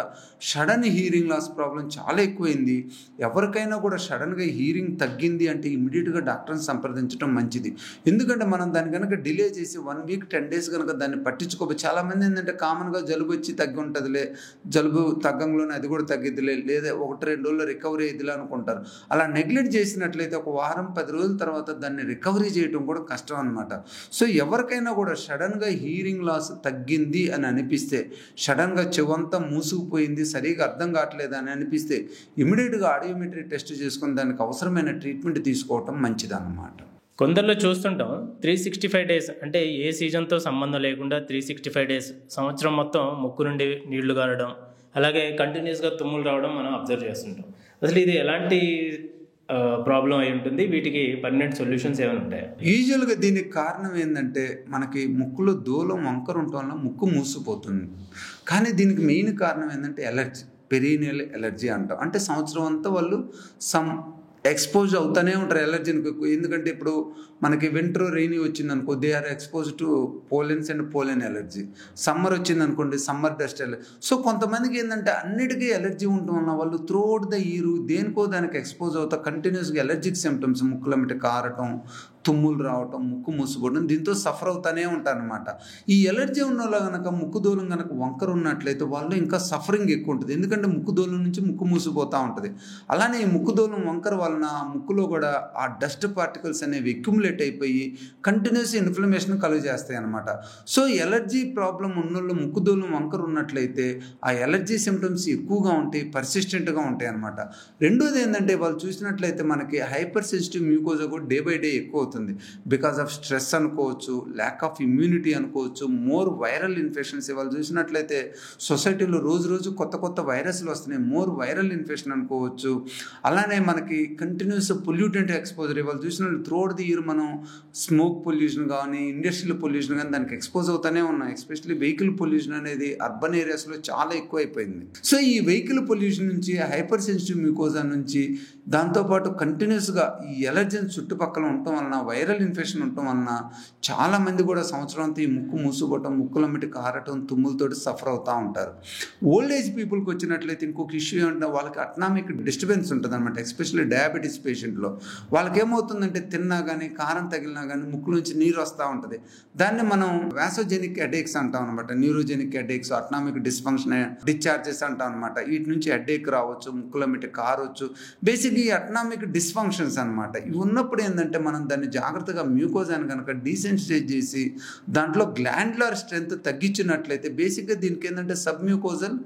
సడన్ హీరింగ్ లాస్ ప్రాబ్లం చాలా ఎక్కువైంది. ఎవరికైనా కూడా సడన్గా హీరింగ్ తగ్గింది అంటే ఇమీడియట్గా డాక్టర్ని సంప్రదించడం మంచిది. ఎందుకంటే మనం దాన్ని కనుక డిలే చేసి 1 week 10 days కనుక దాన్ని పట్టించుకోవచ్చు. చాలామంది ఏంటంటే కామన్గా జలుబు వచ్చి తగ్గి ఉంటుందిలే, జలుబు తగ్గంలోనే అది కూడా తగ్గిద్దిలే, లేదా 1-2 రోజుల్లో రికవరీ అయ్యిదిలే అనుకుంటారు. అలా నెగ్లెక్ట్ చేసినట్లయితే 1 వారం 10 రోజుల తర్వాత దాన్ని రికవరీ చేయడం కూడా కష్టం అనమాట. సో ఎవరికైనా కూడా సడన్గా హీరింగ్ లాస్ తగ్గింది అని అనిపిస్తే, సడన్గా చెవంతా మూసుకుపోయింది, సరిగా అర్థం కావట్లేదు అని అనిపిస్తే ఇమీడియట్గా ఆడియోమెట్రీ టెస్ట్ చేసుకుని దానికి అవసరమైన ట్రీట్మెంట్ తీసుకోవటం మంచిదన్నమాట. కొందరిలో చూస్తుంటాం 365 days, అంటే ఏ సీజన్తో సంబంధం లేకుండా 365 days సంవత్సరం మొత్తం ముక్కు నుండి నీళ్లు గారడం, అలాగే కంటిన్యూస్గా తుమ్ములు రావడం మనం అబ్జర్వ్ చేస్తుంటాం. అసలు ఇది ఎలాంటి ప్రాబ్లం అయి ఉంటుంది? వీటికి పర్మనెంట్ సొల్యూషన్స్ ఏమైనా ఉంటాయి? యూజువల్గా దీనికి కారణం ఏంటంటే మనకి ముక్కులో దూలం వంకర ఉండటం వల్ల ముక్కు మూసిపోతుంది. కానీ దీనికి మెయిన్ కారణం ఏంటంటే ఎలర్జీ. పెరీనియల్ ఎలర్జీ అంటాం. అంటే సంవత్సరం అంతా వాళ్ళు ఎక్స్పోజ్ అవుతూనే ఉంటారు ఎలర్జీకి. ఎందుకంటే ఇప్పుడు మనకి వింటర్ రెయినీ వచ్చింది అనుకో, they are expose to pollens and pollen allergy. Summer వచ్చింది అనుకోండి, సమ్మర్ డస్ట్ ఎలర్జీ. సో కొంతమందికి ఏంటంటే అన్నిటికీ ఎలర్జీ ఉండటం వల్ల వాళ్ళు త్రూఅవుట్ ద ఇయర్ దేనికో దానికి ఎక్స్పోజ్ అవుతా కంటిన్యూస్గా ఎలర్జిక్ సిమ్టమ్స్, ముక్కులమిటి కారటం, తుమ్ములు రావటం, ముక్కు మూసుకోవడం, దీంతో సఫర్ అవుతూనే ఉంటారనమాట. ఈ ఎలర్జీ ఉన్న వాళ్ళు కనుక ముక్కు దూలం కనుక వంకర ఉన్నట్లయితే వాళ్ళు ఇంకా సఫరింగ్ ఎక్కువ ఉంటుంది. ఎందుకంటే ముక్కు దూలం నుంచి ముక్కు మూసిపోతూ ఉంటుంది. అలానే ఈ ముక్కు దూలం వంకర వలన ముక్కులో కూడా ఆ డస్ట్ పార్టికల్స్ అనేవి అక్యుములేట్ అయిపోయి కంటిన్యూస్ ఇన్ఫ్లమేషన్ కలుగజేస్తాయి అనమాట. సో ఎలర్జీ ప్రాబ్లం ఉన్నోళ్ళు ముక్కు దూలం వంకర ఉన్నట్లయితే ఆ ఎలర్జీ సిమ్టమ్స్ ఎక్కువగా ఉంటాయి, పర్సిస్టెంట్గా ఉంటాయి అనమాట. రెండోది ఏంటంటే వాళ్ళు చూసినట్లయితే మనకి హైపర్ సెన్సిటివ్ మ్యూకోజా కూడా డే బై డే ఎక్కువ అవుతుంది. బికాస్ ఆఫ్ స్ట్రెస్ అనుకోవచ్చు, ల్యాక్ ఆఫ్ ఇమ్యూనిటీ అనుకోవచ్చు, మోర్ వైరల్ ఇన్ఫెక్షన్స్. ఇవాళ చూసినట్లయితే సొసైటీలో రోజు రోజు కొత్త కొత్త వైరస్లు వస్తున్నాయి, మోర్ వైరల్ ఇన్ఫెక్షన్ అనుకోవచ్చు. అలానే మనకి కంటిన్యూస్ పొల్యూటెంట్ ఎక్స్పోజర్. ఇవాళ చూసిన త్రూఅవుట్ ది ఇయర్ మనం స్మోక్ పొల్యూషన్ కానీ, ఇండస్ట్రియల్ పొల్యూషన్ కానీ దానికి ఎక్స్పోజ్ అవుతూనే ఉన్నాం. ఎస్పెషల్లీ వెహికల్ పొల్యూషన్ అనేది అర్బన్ ఏరియాస్లో చాలా ఎక్కువైపోయింది. సో ఈ వెహికల్ పొల్యూషన్ నుంచి, హైపర్ సెన్సిటివ్ మ్యూకోజా నుంచి, దాంతోపాటు కంటిన్యూస్గా ఈ ఎలర్జెన్స్ చుట్టుపక్కల ఉండటం వలన, వైరల్ ఇన్ఫెక్షన్ ఉండటం వలన చాలామంది కూడా సంవత్సరం అంతా ఈ ముక్కు మూసుకోవటం, ముక్కులమిటి కారటం, తుమ్ములతోటి సఫర్ అవుతూ ఉంటారు. ఓల్డ్ ఏజ్ పీపుల్కి వచ్చినట్లయితే ఇంకొక ఇష్యూ ఏంటంటే వాళ్ళకి అట్నామిక్ డిస్టర్బెన్స్ ఉంటుంది అనమాట. ఎస్పెషల్లీ డయాబెటీస్ పేషెంట్లో వాళ్ళకి ఏమవుతుందంటే తిన్నా కానీ, కారం తగిలినా కానీ ముక్కు నుంచి నీరు వస్తూ ఉంటుంది. దాన్ని మనం వ్యాసోజెనిక్ హెడేక్స్ అంటాం అనమాట. న్యూరోజెనిక్ హెడేక్స్, అట్నామిక్ డిస్ఫంక్షన్ డిశ్చార్జెస్ అంటాం అనమాట. వీటి నుంచి హెడేక్ రావచ్చు, ముక్కులమిటి కారవచ్చు. బేసిక్ ఈ అట్నామిక్ డిస్ఫంక్షన్స్ అనమాట. ఇవి ఉన్నప్పుడు ఏంటంటే మనం దాన్ని జాగ్రత్తగా మ్యూకోజాని కనుక డీసెన్సిటైజ్ చేసి దాంట్లో గ్లాండ్యులర్ స్ట్రెంత్ తగ్గించినట్లయితే బేసిక్గా దీనికి ఏంటంటే సబ్మ్యూకోజల్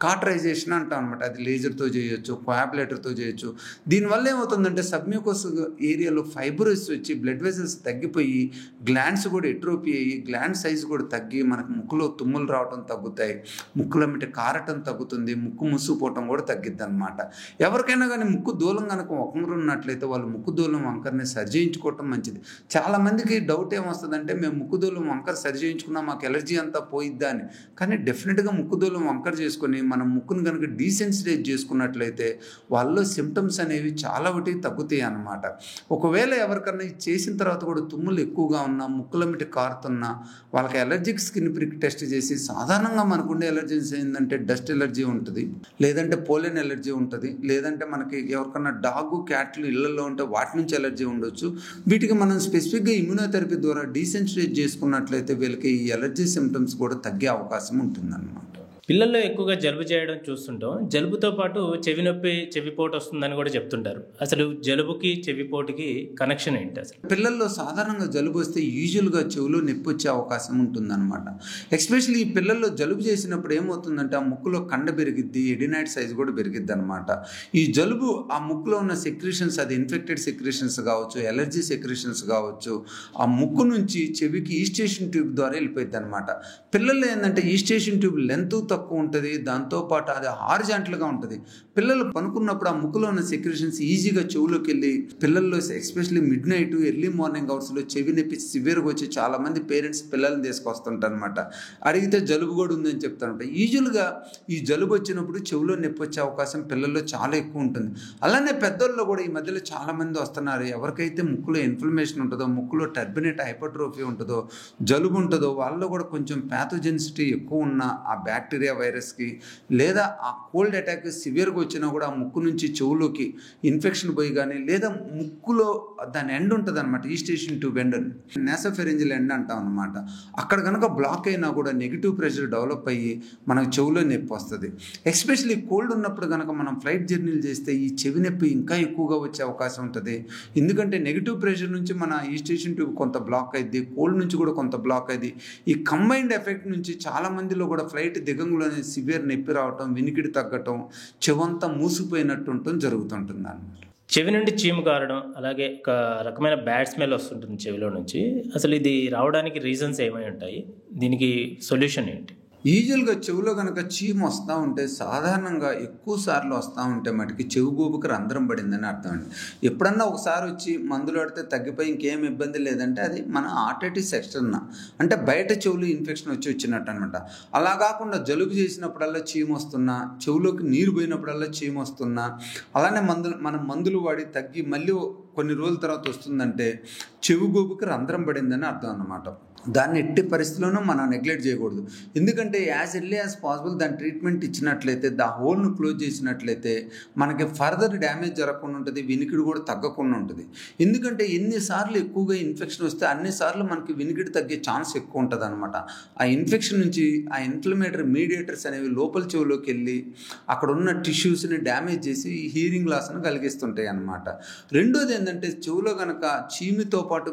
కాటరైజేషన్ అంటాం అనమాట. అది లేజర్తో చేయొచ్చు, కోయాబులేటర్తో చేయొచ్చు. దీనివల్ల ఏమవుతుందంటే సబ్మ్యూకోస్ ఏరియాలో ఫైబ్రోస్ వచ్చి బ్లడ్ వెసల్స్ తగ్గిపోయి గ్లాండ్స్ కూడా ఎట్రోపీ అయ్యి గ్లాండ్ సైజ్ కూడా తగ్గి మనకు ముక్కులో తుమ్ములు రావడం తగ్గుతాయి, ముక్కులమిటి కారటం తగ్గుతుంది, ముక్కు మూసుకుపోవటం కూడా తగ్గిద్ది అనమాట. ఎవరికైనా కానీ ముక్కు దూలం కనుక వంకర ఉన్నట్లయితే వాళ్ళు ముక్కు దూలం వంకరని సరి చేయించుకోవటం మంచిది. చాలామందికి డౌట్ ఏమొస్తుందంటే మేము ముక్కు దూలం వంకర సరి చేయించుకున్నా మాకు ఎలర్జీ అంతా పోయిద్దా అని. కానీ డెఫినెట్గా ముక్కు దూలం వంకర చేసుకొని మనం ముక్కును కనుక డీసెన్సిటైజ్ చేసుకున్నట్లయితే వాళ్ళలో సిమ్టమ్స్ అనేవి చాలా ఒకటి తగ్గుతాయి అన్నమాట. ఒకవేళ ఎవరికన్నా ఇది చేసిన తర్వాత కూడా తుమ్ములు ఎక్కువగా ఉన్నా, ముక్కులమిటి కారుతున్నా వాళ్ళకి ఎలర్జిక్ స్కిన్ ప్రిక్ టెస్ట్ చేసి సాధారణంగా మనకుండే ఎలర్జీస్ ఏంటంటే డస్ట్ ఎలర్జీ ఉంటుంది, లేదంటే పోలెన్ ఎలర్జీ ఉంటుంది, లేదంటే మనకి ఎవరికన్నా డాగు క్యాట్లు ఇళ్లలో ఉంటే వాటి నుంచి ఎలర్జీ ఉండొచ్చు. వీటికి మనం స్పెసిఫిక్గా ఇమ్యూనోథెరపీ ద్వారా డీసెన్సిటైజ్ చేసుకున్నట్లయితే వీళ్ళకి ఈ ఎలర్జీ సిమ్టమ్స్ కూడా తగ్గే అవకాశం ఉంటుందన్నమాట. పిల్లల్లో ఎక్కువగా జలుబు చేయడం చూస్తుంటాం. జలుబుతో పాటు చెవి నొప్పి, చెవిపోటు వస్తుందని కూడా చెప్తుంటారు. అసలు జలుబుకి చెవిపోటుకి కనెక్షన్ ఏంటి అసలు? పిల్లల్లో సాధారణంగా జలుబు వస్తే యూజువల్గా చెవిలో నొప్పి వచ్చే అవకాశం ఉంటుందన్నమాట. ఎస్పెషల్లీ ఈ పిల్లల్లో జలుబు చేసినప్పుడు ఏమవుతుందంటే ఆ ముక్కులో కండ పెరిగిద్ది, ఎడినాయిడ్ సైజ్ కూడా పెరిగిద్ది అనమాట. ఈ జలుబు ఆ ముక్కులో ఉన్న సెక్రీషన్స్, అది ఇన్ఫెక్టెడ్ సెక్రీషన్స్ కావచ్చు, ఎలర్జీ సెక్రీషన్స్ కావచ్చు, ఆ ముక్కు నుంచి చెవికి ఈస్టేషన్ ట్యూబ్ ద్వారా వెళ్ళిపోయింది అనమాట. పిల్లల్లో ఏంటంటే ఈస్టేషన్ ట్యూబ్ లెంత్ తక్కువ ఉంటుంది, దాంతోపాటు అది హారిజాంటల్గా ఉంటుంది. పిల్లలు పనుకున్నప్పుడు ఆ ముక్కులో ఉన్న సెక్రేషన్స్ ఈజీగా చెవులోకి వెళ్ళి పిల్లల్లో especially mid night, early morning అవర్స్లో చెవి నొప్పి సివియర్గా వచ్చి చాలామంది పేరెంట్స్ పిల్లల్ని తీసుకొస్తుంటారు అనమాట. అడిగితే జలుబు కూడా ఉందని చెప్తారంట. యూజువల్గా ఈ జలుబు వచ్చినప్పుడు చెవిలో నొప్పి వచ్చే అవకాశం పిల్లల్లో చాలా ఎక్కువ ఉంటుంది. అలానే పెద్దల్లో కూడా ఈ మధ్యలో చాలామంది వస్తున్నారు. ఎవరికైతే ముక్కులో ఇన్ఫ్లమేషన్ ఉంటుందో, ముక్కులో టర్బినేట్ హైపర్ట్రోఫీ ఉంటుందో, జలుబు ఉంటుందో వాళ్ళలో కూడా కొంచెం ప్యాథోజెన్సిటీ ఎక్కువ ఉన్న ఆ బ్యాక్టీరియా వైరస్కి, లేదా ఆ కోల్డ్ అటాక్ సివియర్గా వచ్చినా కూడా ఆ ముక్కు నుంచి చెవులోకి ఇన్ఫెక్షన్ పోయి కానీ, లేదా ముక్కులో దాని ఎండ్ ఉంటుంది అనమాట, ఈస్టేషన్ ట్యూబ్ ఎండ్, నాసోఫెరింజియల్ ఎండ్ అంటాం అనమాట. అక్కడ కనుక బ్లాక్ అయినా కూడా నెగిటివ్ ప్రెషర్ డెవలప్ అయ్యి మనకు చెవులో నొప్పి వస్తుంది. ఎస్పెషల్లీ కోల్డ్ ఉన్నప్పుడు కనుక మనం ఫ్లైట్ జర్నీలు చేస్తే ఈ చెవి నొప్పి ఇంకా ఎక్కువగా వచ్చే అవకాశం ఉంటుంది. ఎందుకంటే నెగిటివ్ ప్రెషర్ నుంచి మన ఈస్టేషన్ ట్యూబ్ కొంత బ్లాక్ అయింది, కోల్డ్ నుంచి కూడా కొంత బ్లాక్ అయింది. ఈ కంబైన్డ్ ఎఫెక్ట్ నుంచి చాలా మందిలో కూడా ఫ్లైట్ దిగంలోనే సివియర్ నొప్పి రావటం, వినికిడి తగ్గటం, చెవంతా మూసిపోయినట్టు ఉండటం జరుగుతుంటుంది అన్నమాట. చెవి నుండి చీము కారడం, అలాగే ఒక రకమైన బ్యాడ్ స్మెల్ వస్తుంటుంది చెవిలో నుంచి. అసలు ఇది రావడానికి రీజన్స్ ఏమై ఉంటాయి? దీనికి సొల్యూషన్ ఏంటి? యూజువల్గా చెవులో కనుక చీమ వస్తూ ఉంటే సాధారణంగా ఎక్కువ సార్లు వస్తూ ఉంటే మటుకి చెవు గోపుకి రంధ్రం పడిందని అర్థం అండి. ఎప్పుడన్నా ఒకసారి వచ్చి మందులు పడితే తగ్గిపోయి ఇంకేం ఇబ్బంది లేదంటే అది మన ఆర్టైటిస్ ఎక్స్టర్నా, అంటే బయట చెవులు ఇన్ఫెక్షన్ వచ్చినట్టు అనమాట. అలా కాకుండా జలుబు చేసినప్పుడల్లా చీమ వస్తున్నా, చెవులోకి నీరు పోయినప్పుడల్లా చీమ వస్తున్నా, అలానే మనం మందులు వాడి తగ్గి మళ్ళీ కొన్ని రోజుల తర్వాత వస్తుందంటే చెవు గోపుకి రంధ్రం పడిందని అర్థం అన్నమాట. దాన్ని ఎట్టి పరిస్థితుల్లోనూ మనం నెగ్లెక్ట్ చేయకూడదు. ఎందుకంటే యాజ్ ఎర్లీ యాజ్ పాసిబుల్ దాని ట్రీట్మెంట్ ఇచ్చినట్లయితే, దా హోల్ను క్లోజ్ చేసినట్లయితే మనకి ఫర్దర్ డ్యామేజ్ జరగకుండా ఉంటుంది, వినికిడి కూడా తగ్గకుండా ఉంటుంది. ఎందుకంటే ఎన్నిసార్లు ఎక్కువగా ఇన్ఫెక్షన్ వస్తే అన్నిసార్లు మనకి వినికిడి తగ్గే ఛాన్స్ ఎక్కువ ఉంటుంది అనమాట. ఆ ఇన్ఫెక్షన్ నుంచి ఆ ఇన్ఫ్లమేటరీ మీడియేటర్స్ అనేవి లోపల చెవులోకి వెళ్ళి అక్కడ ఉన్న టిష్యూస్ని డ్యామేజ్ చేసి హీరింగ్ లాస్ను కలిగిస్తుంటాయి అన్నమాట. రెండోది ఏంటంటే చెవులో కనుక చీమితో పాటు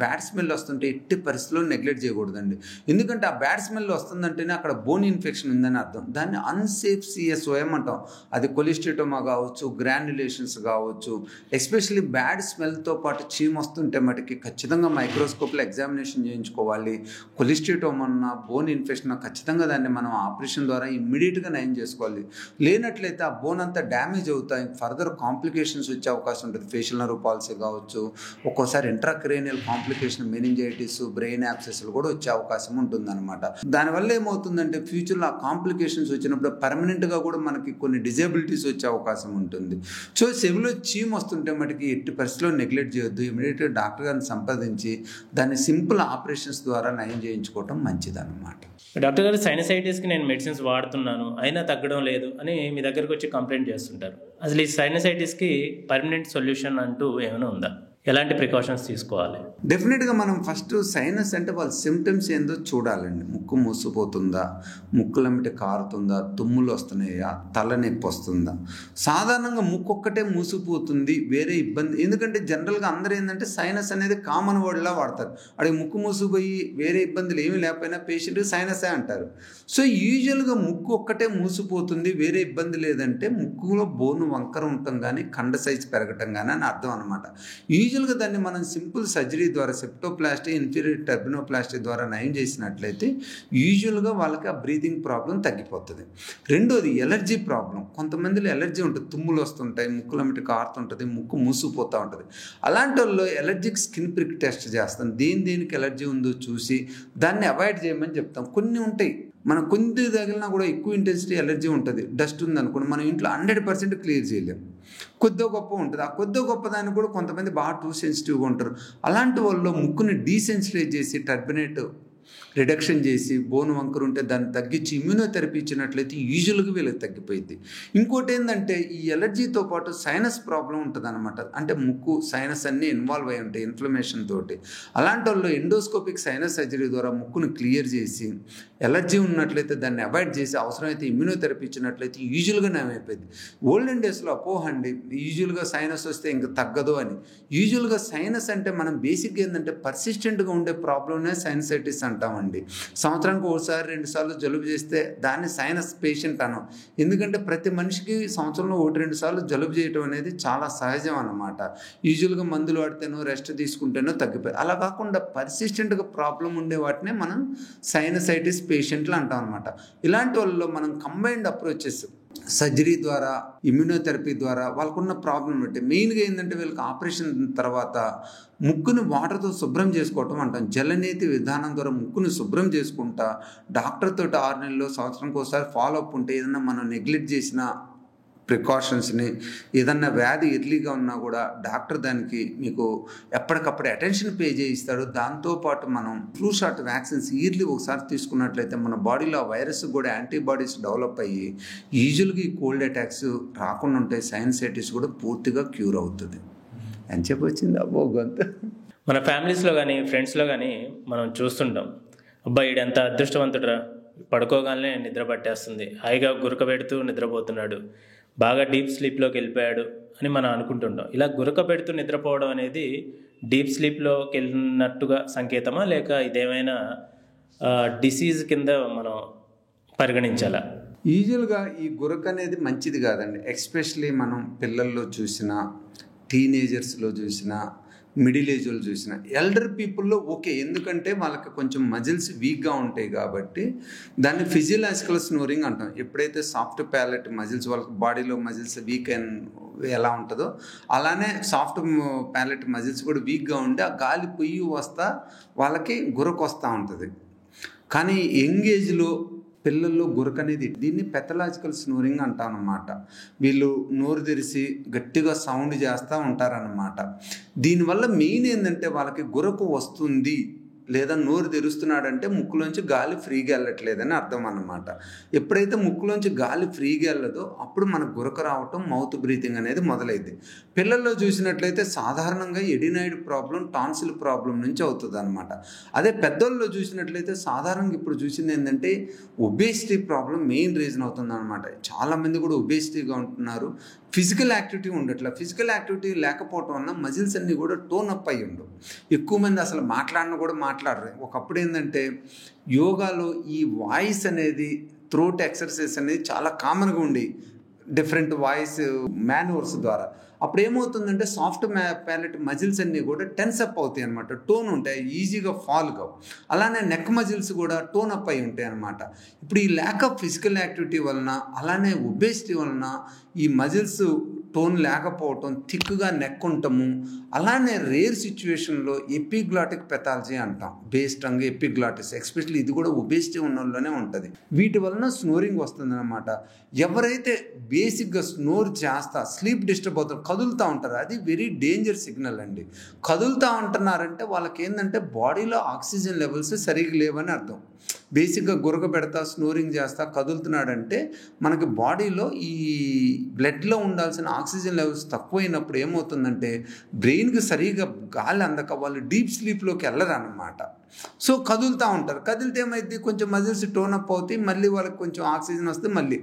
బ్యాడ్ స్మెల్ వస్తుంటే ఎట్టి పరిస్థితుల్లో నెగ్లెక్ట్ చేయకూడదండి. ఎందుకంటే ఆ బ్యాడ్ స్మెల్ వస్తుందంటేనే అక్కడ బోన్ ఇన్ఫెక్షన్ ఉందని అర్థం. దాన్ని అన్సేఫ్ సిఎస్ఓఎం అంటాం. అది కొలిస్టెటోమా కావచ్చు, గ్రాన్యులేషన్స్ కావచ్చు. ఎస్పెషల్లీ బ్యాడ్ స్మెల్తో పాటు చీమ వస్తుంటే మటుకి ఖచ్చితంగా మైక్రోస్కోప్లో ఎగ్జామినేషన్ చేయించుకోవాలి. కొలిస్టెటోమా ఉన్న బోన్ ఇన్ఫెక్షన్ ఖచ్చితంగా దాన్ని మనం ఆపరేషన్ ద్వారా ఇమ్మీడియట్గా నయం చేసుకోవాలి. లేనట్లయితే ఆ బోన్ అంతా డ్యామేజ్ అవుతాయి, ఫర్దర్ కాంప్లికేషన్స్ వచ్చే అవకాశం ఉంటుంది. ఫేషియల్ నర్వ్ పాలసీ కావచ్చు, ఒక్కోసారి ఇంట్రాక్రేనియల్ కాంప్లికేషన్, మెనింజైటిస్, బ్రెయిన్ యాబ్సెస్లు కూడా వచ్చే అవకాశం ఉంటుందన్నమాట. దానివల్ల ఏమవుతుందంటే ఫ్యూచర్లో ఆ కాంప్లికేషన్స్ వచ్చినప్పుడు పర్మనెంట్గా కూడా మనకి కొన్ని డిజేబిలిటీస్ వచ్చే అవకాశం ఉంటుంది. సో చెవిలో చీమ వస్తుంటే మటుకి ఎట్టి పరిస్థితిలో నెగ్లెక్ట్ చేయొద్దు. ఇమీడియట్గా డాక్టర్ గారిని సంప్రదించి దాన్ని సింపుల్ ఆపరేషన్స్ ద్వారా నయం చేయించుకోవటం మంచిదన్నమాట. డాక్టర్ గారు, సైనసైటిస్కి నేను మెడిసిన్స్ వాడుతున్నాను అయినా తగ్గడం లేదు అని మీ దగ్గరకు వచ్చి కంప్లైంట్ చేస్తుంటారు. అసలు ఈ సైనసైటిస్కి పర్మనెంట్ సొల్యూషన్ అంటూ ఏమైనా ఉందా? ఎలాంటి ప్రికాషన్స్ తీసుకోవాలి? డెఫినెట్గా మనం ఫస్ట్ సైనస్ అంటే వాళ్ళ సిమ్టమ్స్ ఏందో చూడాలండి. ముక్కు మూసిపోతుందా, ముక్కులమిటి కారుతుందా, తుమ్ములు వస్తున్నాయా, తలనొప్పి వస్తుందా. సాధారణంగా ముక్కు ఒక్కటే మూసిపోతుంది, వేరే ఇబ్బంది. ఎందుకంటే జనరల్గా అందరూ ఏంటంటే సైనస్ అనేది కామన్ వర్డ్లా వాడతారు. అడిగి ముక్కు మూసిపోయి వేరే ఇబ్బందులు ఏమీ లేకపోయినా పేషెంట్ సైనసే అంటారు. సో యూజువల్గా ముక్కు ఒక్కటే మూసిపోతుంది, వేరే ఇబ్బంది లేదంటే ముక్కులో బోను వంకర ఉండటం కానీ కండ సైజ్ పెరగటం కానీ అని అర్థం అనమాట. యూజువల్గా దాన్ని మనం సింపుల్ సర్జరీ ద్వారా సెప్టోప్లాస్టీ, ఇన్ఫీరియర్ టర్బినోప్లాస్టీ ద్వారా నయం చేసినట్లయితే యూజువల్గా వాళ్ళకి ఆ బ్రీతింగ్ ప్రాబ్లం తగ్గిపోతుంది. రెండోది ఎలర్జీ ప్రాబ్లం. కొంతమందిలో ఎలర్జీ ఉంటుంది, తుమ్ములు వస్తుంటాయి, ముక్కులమిటి కారుతుంటుంది, ముక్కు మూసిపోతూ ఉంటుంది. అలాంటి వాళ్ళు ఎలర్జిక్ స్కిన్ ప్రిక్ టెస్ట్ చేస్తాం. దేనికి ఎలర్జీ ఉందో చూసి దాన్ని అవాయిడ్ చేయమని చెప్తాం. కొన్ని ఉంటాయి, మనం కొంత తగిలినా కూడా ఎక్కువ ఇంటెన్సిటీ ఎలర్జీ ఉంటుంది. డస్ట్ ఉందనుకోండి, మనం ఇంట్లో 100% క్లియర్ చేయలేం. కొద్దిగా గొప్ప ఉంటుంది. ఆ కొద్దిగా గొప్ప దాన్ని కూడా కొంతమంది బాగా టూ సెన్సిటివ్గా ఉంటారు. అలాంటి వాళ్ళు ముక్కుని డీసెన్సిటైజ్ చేసి టర్బినేట్ రిడక్షన్ చేసి బోన్ వంకరు ఉంటే దాన్ని తగ్గించి ఇమ్యూనోథెరపీ ఇచ్చినట్లయితే యూజువల్గా వీళ్ళకి తగ్గిపోయింది. ఇంకోటి ఏంటంటే ఈ ఎలర్జీతో పాటు సైనస్ ప్రాబ్లం ఉంటుంది అనమాట. అంటే ముక్కు సైనస్ అన్నీ ఇన్వాల్వ్ అయి ఉంటాయి ఇన్ఫ్లమేషన్ తోటి. అలాంటి వాళ్ళు ఎండోస్కోపిక్ సైనస్ సర్జరీ ద్వారా ముక్కును క్లియర్ చేసి ఎలర్జీ ఉన్నట్లయితే దాన్ని అవాయిడ్ చేసి అవసరమైతే ఇమ్యూనోథెరపీ ఇచ్చినట్లయితే యూజువల్గా నయమైపోయింది. ఓల్డెన్ డేస్లో అపోహ అండి, యూజువల్గా సైనస్ వస్తే ఇంక తగ్గదు అని. యూజువల్గా సైనస్ అంటే మనం బేసిక్గా ఏంటంటే పర్సిస్టెంట్గా ఉండే ప్రాబ్లమ్నే సైనసైటిస్ అంటామండి. సంవత్సరానికి ఒకసారి 2 సార్లు జలుబు చేస్తే దాన్ని సైనస్ పేషెంట్ అనం. ఎందుకంటే ప్రతి మనిషికి సంవత్సరంలో 1-2 సార్లు జలుబు చేయటం అనేది చాలా సహజం అన్నమాట. యూజువల్గా మందులు వాడితేనో రెస్ట్ తీసుకుంటేనో తగ్గిపోయి, అలా కాకుండా పర్సిస్టెంట్గా ప్రాబ్లం ఉండే వాటినే మనం సైనసైటిస్ పేషెంట్లు అంటాం అనమాట. ఇలాంటి వాళ్ళలో మనం కంబైన్డ్ అప్రోచెస్ సర్జరీ ద్వారా, ఇమ్యూనోథెరపీ ద్వారా వాళ్ళకున్న ప్రాబ్లం బట్టి మెయిన్గా ఏంటంటే వీళ్ళకి ఆపరేషన్ తర్వాత ముక్కుని వాటర్తో శుభ్రం చేసుకోవటం అంటాం. జలనేతి విధానం ద్వారా ముక్కుని శుభ్రం చేసుకుంటా డాక్టర్ తోటి 6 నెలల్లో సంవత్సరానికి ఒకసారి ఫాలో అప్ ఉంటే ఏదన్నా మనం నెగ్లెక్ట్ చేసిన ప్రికాషన్స్ని, ఏదన్నా వ్యాధి ఎర్లీగా ఉన్నా కూడా డాక్టర్ దానికి మీకు ఎప్పటికప్పుడు అటెన్షన్ పే చేయిస్తాడు. దాంతోపాటు మనం ఫ్లూ షాట్ వ్యాక్సిన్స్ ఇయర్లీ ఒకసారి తీసుకున్నట్లయితే మన బాడీలో ఆ వైరస్ కూడా యాంటీబాడీస్ డెవలప్ అయ్యి యూజువల్గా ఈ కోల్డ్ అటాక్స్ రాకుండా ఉంటాయి. సైనసైటిస్ కూడా పూర్తిగా క్యూర్ అవుతుంది అని చెప్పి వచ్చింది. అబ్బో గొంత మన ఫ్యామిలీస్లో కానీ ఫ్రెండ్స్లో కానీ మనం చూస్తుంటాం, అబ్బాయి ఈడంత అదృష్టవంతుడురా, పడుకోగానే నిద్ర పట్టేస్తుంది, హాయిగా గురక పెడుతూ నిద్రపోతున్నాడు, బాగా డీప్ స్లీప్లోకి వెళ్ళిపోయాడు అని మనం అనుకుంటుంటాం. ఇలా గురక పెడుతూ నిద్రపోవడం అనేది డీప్ స్లీప్లోకి వెళ్ళినట్టుగా సంకేతమా, లేక ఇదేమైనా డిసీజ్ కింద మనం పరిగణించాలా? యూజువల్గా ఈ గురక అనేది మంచిది కాదండి. ఎస్పెషలీ మనం పిల్లల్లో చూసినా, టీనేజర్స్లో చూసినా, మిడిల్ ఏజ్ వాళ్ళు చూసిన. ఎల్డర్ పీపుల్లో ఓకే, ఎందుకంటే వాళ్ళకి కొంచెం మజిల్స్ వీక్గా ఉంటాయి కాబట్టి దాన్ని ఫిజియలాజికల్ స్నోరింగ్ అంటాం. ఎప్పుడైతే సాఫ్ట్ ప్యాలెట్ మజిల్స్, వాళ్ళకి బాడీలో మజిల్స్ వీక్ ఎలా ఉంటుందో అలానే సాఫ్ట్ ప్యాలెట్ మజిల్స్ కూడా వీక్గా ఉండి ఆ గాలి పొయ్యి వస్తా వాళ్ళకి గురకు వస్తూ ఉంటుంది. కానీ యంగ్ ఏజ్లో పిల్లల్లో గురక అనేది, దీన్ని పెథలాజికల్ స్నోరింగ్ అంటాం అన్నమాట. వీళ్ళు నోరు తెరిచి గట్టిగా సౌండ్ చేస్తూ ఉంటారన్నమాట. దీనివల్ల మెయిన్ ఏంటంటే వాళ్ళకి గురకు వస్తుంది లేదా నోరు తెరుస్తున్నాడంటే ముక్కులోంచి గాలి ఫ్రీగా వెళ్ళట్లేదని అర్థం అన్నమాట. ఎప్పుడైతే ముక్కులోంచి గాలి ఫ్రీగా వెళ్ళదో అప్పుడు మనకు గురక రావటం, మౌత్ బ్రీతింగ్ అనేది మొదలైంది. పిల్లల్లో చూసినట్లయితే సాధారణంగా ఎడినాయిడ్ ప్రాబ్లం, టాన్సిల్ ప్రాబ్లం నుంచి అవుతుంది అనమాట. అదే పెద్దోళ్ళలో చూసినట్లయితే సాధారణంగా ఇప్పుడు చూసింది ఏంటంటే ఒబేసిటీ ప్రాబ్లం మెయిన్ రీజన్ అవుతుంది అనమాట. చాలామంది కూడా ఒబేసిటీగా ఉంటున్నారు, ఫిజికల్ యాక్టివిటీ ఉండట్లా. ఫిజికల్ యాక్టివిటీ లేకపోవటం వల్ల మజిల్స్ అన్నీ కూడా టోన్ అప్ అయ్యి ఉండవు. ఎక్కువ మంది అసలు మాట్లాడరు కూడా మాట్లాడరు. ఒకప్పుడు ఏంటంటే యోగాలో ఈ వాయిస్ అనేది, థ్రోట్ ఎక్సర్సైజ్ అనేది చాలా కామన్గా ఉండి డిఫరెంట్ వాయిస్ మాన్యూవర్స్ ద్వారా అప్పుడు ఏమవుతుందంటే సాఫ్ట్ ప్యాలెట్ మజిల్స్ అన్నీ కూడా టెన్స్ అప్ అవుతాయి అనమాట, టోన్ ఉంటాయి, ఈజీగా ఫాల్ కావు. అలానే నెక్ మజిల్స్ కూడా టోన్ అప్ అయి ఉంటాయి అనమాట. ఇప్పుడు ఈ ల్యాక్ ఆఫ్ ఫిజికల్ యాక్టివిటీ వలన, అలానే ఒబేసిటీ వలన ఈ మజిల్స్ టోన్ లేకపోవటం, థిక్గా నెక్ ఉండటము, అలానే రేర్ సిచ్యువేషన్లో ఎపిగ్లాటిక్ పెథాలజీ అంటాం. బేస్ టంగ్, ఎపిగ్లాటిస్, ఎస్పెషల్లీ ఇది కూడా ఒబేసిటీ ఉన్న వాళ్ళలోనే ఉంటుంది. వీటి వలన స్నోరింగ్ వస్తుంది అనమాట. ఎవరైతే బేసిక్గా స్నోర్ చేస్తా స్లీప్ డిస్టర్బ్ అవుతారు, కదులుతూ ఉంటారు, అది వెరీ డేంజర్ సిగ్నల్ అండి. కదులుతూ ఉంటున్నారంటే వాళ్ళకి ఏంటంటే బాడీలో ఆక్సిజన్ లెవెల్స్ సరిగ్గా లేవని అర్థం. బేసిక్గా గురక పెడతా, స్నోరింగ్ చేస్తా కదులుతున్నాడంటే మనకి బాడీలో ఈ బ్లడ్లో ఉండాల్సిన ఆక్సిజన్ లెవెల్స్ తక్కువైనప్పుడు ఏమవుతుందంటే బ్రెయిన్కి సరిగా గాలి అందక వాళ్ళు డీప్ స్లీప్లోకి వెళ్ళరు అన్నమాట. సో కదులుతూ ఉంటారు. కదిలితే ఏమైంది, కొంచెం మజిల్స్ టోన్ అప్ అవుతాయి, మళ్ళీ వాళ్ళకి కొంచెం ఆక్సిజన్ వస్తే మళ్ళీ.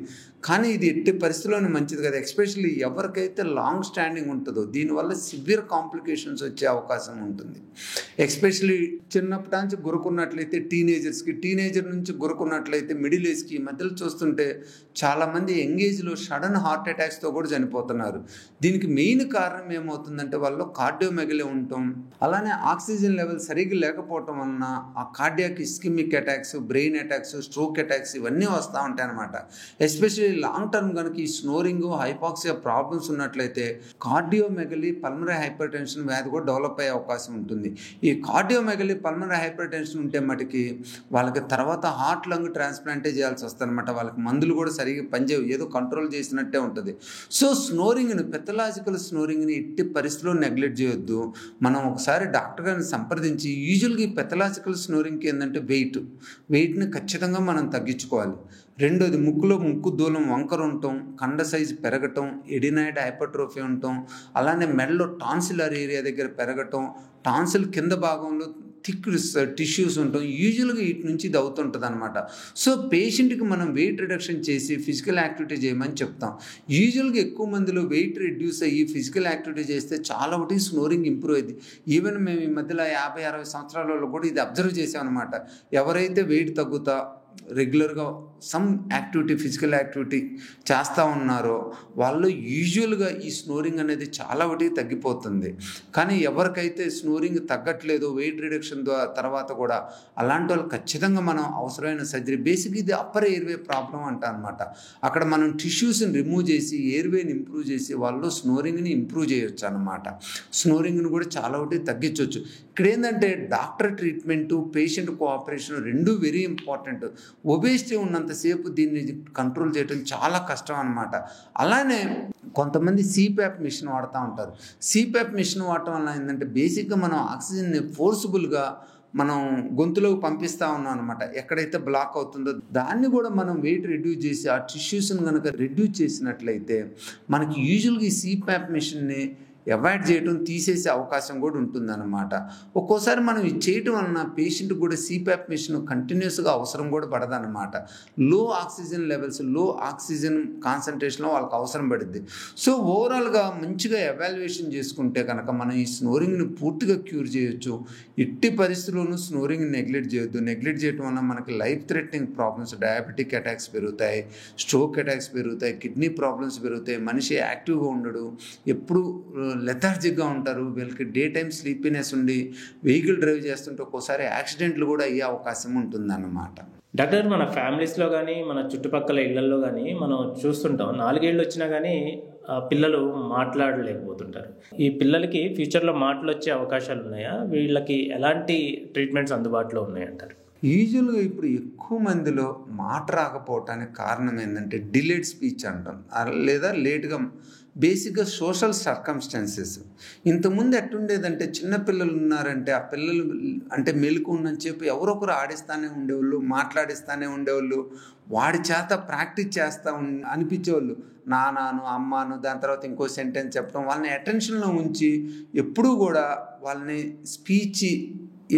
కానీ ఇది ఎట్టి పరిస్థితుల్లోనే మంచిది కదా. ఎస్పెషల్లీ ఎవరికైతే లాంగ్ స్టాండింగ్ ఉంటుందో దీనివల్ల సివియర్ కాంప్లికేషన్స్ వచ్చే అవకాశం ఉంటుంది. ఎస్పెషల్లీ చిన్నప్పటి నుంచి గురుకున్నట్లయితే టీనేజర్స్కి, టీనేజర్ నుంచి గురుకున్నట్లయితే మిడిల్ ఏజ్కి, మధ్యలో చూస్తుంటే చాలామంది యంగ్ ఏజ్లో సడన్ హార్ట్ అటాక్స్తో కూడా చనిపోతున్నారు. దీనికి మెయిన్ కారణం ఏమవుతుందంటే వాళ్ళు కార్డియోమెగలీ ఉండటం, అలానే ఆక్సిజన్ లెవెల్ సరిగ్గా లేకపోవటం వలన ఆ cardiac ischaemic attacks, brain attacks, stroke attacks ఇవన్నీ వస్తూ ఉంటాయి అన్నమాట. ఎస్పెషల్లీ లాంగ్ టర్మ్ కనుక ఈ స్నోరింగ్, హైపాక్సియా ప్రాబ్లమ్స్ ఉన్నట్లయితే కార్డియోమెగలీ, పల్మనరీ హైపర్ టెన్షన్ వ్యాధి కూడా డెవలప్ అయ్యే అవకాశం ఉంటుంది. ఈ కార్డియోమెగలీ, పల్మనరీ హైపర్ టెన్షన్ ఉంటే మటుకి వాళ్ళకి తర్వాత హార్ట్ లంగ్ ట్రాన్స్ప్లాంటే చేయాల్సి వస్తుంది అనమాట. వాళ్ళకి మందులు కూడా సరిగ్గా పనిచేయవు, ఏదో కంట్రోల్ చేసినట్టే ఉంటుంది. సో స్నోరింగ్ని, పెథలాజికల్ స్నోరింగ్ని ఎట్టి పరిస్థితుల్లో నెగ్లెక్ట్ చేయొద్దు. మనం ఒకసారి డాక్టర్ గారిని సంప్రదించి, యూజువల్గా ఈ పెథలాజికల్ స్నోరింగ్కి ఏంటంటే వెయిట్ని ఖచ్చితంగా మనం తగ్గించుకోవాలి. రెండోది ముక్కు దూలం వంకర ఉండటం, కండ సైజు పెరగటం, ఎడినాయిడ్ హైపర్ట్రోఫీ ఉండటం, అలానే మెడలో టాన్సిలర్ ఏరియా దగ్గర పెరగటం, టాన్సిల్ కింద భాగంలో థిక్ టిష్యూస్ ఉంటాం. యూజువల్గా వీటి నుంచి ఇది అవుతుంటుంది అనమాట. సో పేషెంట్కి మనం వెయిట్ రిడక్షన్ చేసి ఫిజికల్ యాక్టివిటీ చేయమని చెప్తాం. యూజువల్గా ఎక్కువ మందిలో వెయిట్ రిడ్యూస్ అయ్యి ఫిజికల్ యాక్టివిటీ చేస్తే చాలా ఒకటి స్నోరింగ్ ఇంప్రూవ్ అయింది. ఈవెన్ మేము ఈ మధ్యలో 50-60 సంవత్సరాలలో కూడా ఇది అబ్జర్వ్ చేసాం అనమాట. ఎవరైతే వెయిట్ తగ్గుతా రెగ్యులర్గా సమ్ యాక్టివిటీ, ఫిజికల్ యాక్టివిటీ చేస్తూ ఉన్నారో వాళ్ళు యూజువల్గా ఈ స్నోరింగ్ అనేది చాలా ఒకటి తగ్గిపోతుంది. కానీ ఎవరికైతే స్నోరింగ్ తగ్గట్లేదో వెయిట్ రిడక్షన్ తర్వాత కూడా అలాంటి వాళ్ళు ఖచ్చితంగా మనం అవసరమైన సర్జరీ, బేసిక్ ఇది అప్పర్ ఎయిర్వే ప్రాబ్లం అంట అనమాట. అక్కడ మనం టిష్యూస్ని రిమూవ్ చేసి ఎయిర్వేని ఇంప్రూవ్ చేసి వాళ్ళు స్నోరింగ్ని ఇంప్రూవ్ చేయొచ్చు అనమాట. స్నోరింగ్ని కూడా చాలా ఒకటి తగ్గించవచ్చు. ఇక్కడ ఏంటంటే డాక్టర్ ట్రీట్మెంటు, పేషెంట్ కోఆపరేషన్ రెండూ వెరీ ఇంపార్టెంట్. ఒబేసిటీ ఉన్నంతసేపు దీన్ని కంట్రోల్ చేయడం చాలా కష్టం అనమాట. అలానే కొంతమంది సిప్యాప్ మిషన్ వాడుతూ ఉంటారు. సిప్యాప్ మిషన్ వాడటం వల్ల ఏంటంటే బేసిక్గా మనం ఆక్సిజన్ని ఫోర్సుబుల్గా మనం గొంతులోకి పంపిస్తూ ఉన్నాం అనమాట. ఎక్కడైతే బ్లాక్ అవుతుందో దాన్ని కూడా మనం వెయిట్ రెడ్యూస్ చేసి ఆ టిష్యూస్ని కనుక రెడ్యూస్ చేసినట్లయితే మనకి యూజువల్గా ఈ సిప్యాప్ మిషన్ని అవాయిడ్ చేయటం, తీసేసే అవకాశం కూడా ఉంటుందన్నమాట. ఒక్కోసారి మనం ఇది చేయటం వలన పేషెంట్ కూడా సిప్యాప్ మిషన్ కంటిన్యూస్గా అవసరం కూడా పడదన్నమాట. లో ఆక్సిజన్ లెవెల్స్, లో ఆక్సిజన్ కాన్సన్ట్రేషన్లో వాళ్ళకి అవసరం పడుద్ది. సో ఓవరాల్గా మంచిగా ఎవాల్యుయేషన్ చేసుకుంటే కనుక మనం ఈ స్నోరింగ్ని పూర్తిగా క్యూర్ చేయొచ్చు. ఎట్టి పరిస్థితుల్లోనూ స్నోరింగ్ని నెగ్లెక్ట్ చేయొద్దు. నెగ్లెక్ట్ చేయడం వల్ల మనకి life threatening problems, diabetic attacks పెరుగుతాయి, స్ట్రోక్ అటాక్స్ పెరుగుతాయి, కిడ్నీ ప్రాబ్లమ్స్ పెరుగుతాయి, మనిషి యాక్టివ్గా ఉండడు, ఎప్పుడు లెథార్జిక్గా ఉంటారు. వీళ్ళకి డే టైం స్లీపీనెస్ ఉండి వెహికల్ డ్రైవ్ చేస్తుంటే ఒక్కోసారి యాక్సిడెంట్లు కూడా అయ్యే అవకాశం ఉంటుందన్నమాట. డాక్టర్, మన ఫ్యామిలీస్లో కానీ మన చుట్టుపక్కల ఇళ్లల్లో కానీ మనం చూస్తుంటాం, 4 ఏళ్ళు వచ్చినా కానీ పిల్లలు మాట్లాడలేకపోతుంటారు. ఈ పిల్లలకి ఫ్యూచర్లో మాటలు వచ్చే అవకాశాలు ఉన్నాయా? వీళ్ళకి ఎలాంటి ట్రీట్మెంట్స్ అందుబాటులో ఉన్నాయంటారు? యూజువల్గా ఇప్పుడు ఎక్కువ మందిలో మాట రాకపోవటానికి కారణం ఏంటంటే డిలేడ్ స్పీచ్ అంటాం, లేదా లేట్గా, బేసిక్గా సోషల్ సర్కమ్స్టాన్సెస్. ఇంతకుముందు ఎట్టుండేదంటే చిన్నపిల్లలు ఉన్నారంటే ఆ పిల్లలు అంటే మెలకు ఉన్నని చెప్పి ఎవరొకరు ఆడిస్తూనే ఉండేవాళ్ళు, మాట్లాడిస్తూనే ఉండేవాళ్ళు, వాడి చేత ప్రాక్టీస్ చేస్తూ అనిపించేవాళ్ళు. నానాను, అమ్మాను, దాని తర్వాత ఇంకో సెంటెన్స్ చెప్పడం, వాళ్ళని అటెన్షన్లో ఉంచి ఎప్పుడూ కూడా వాళ్ళని స్పీచ్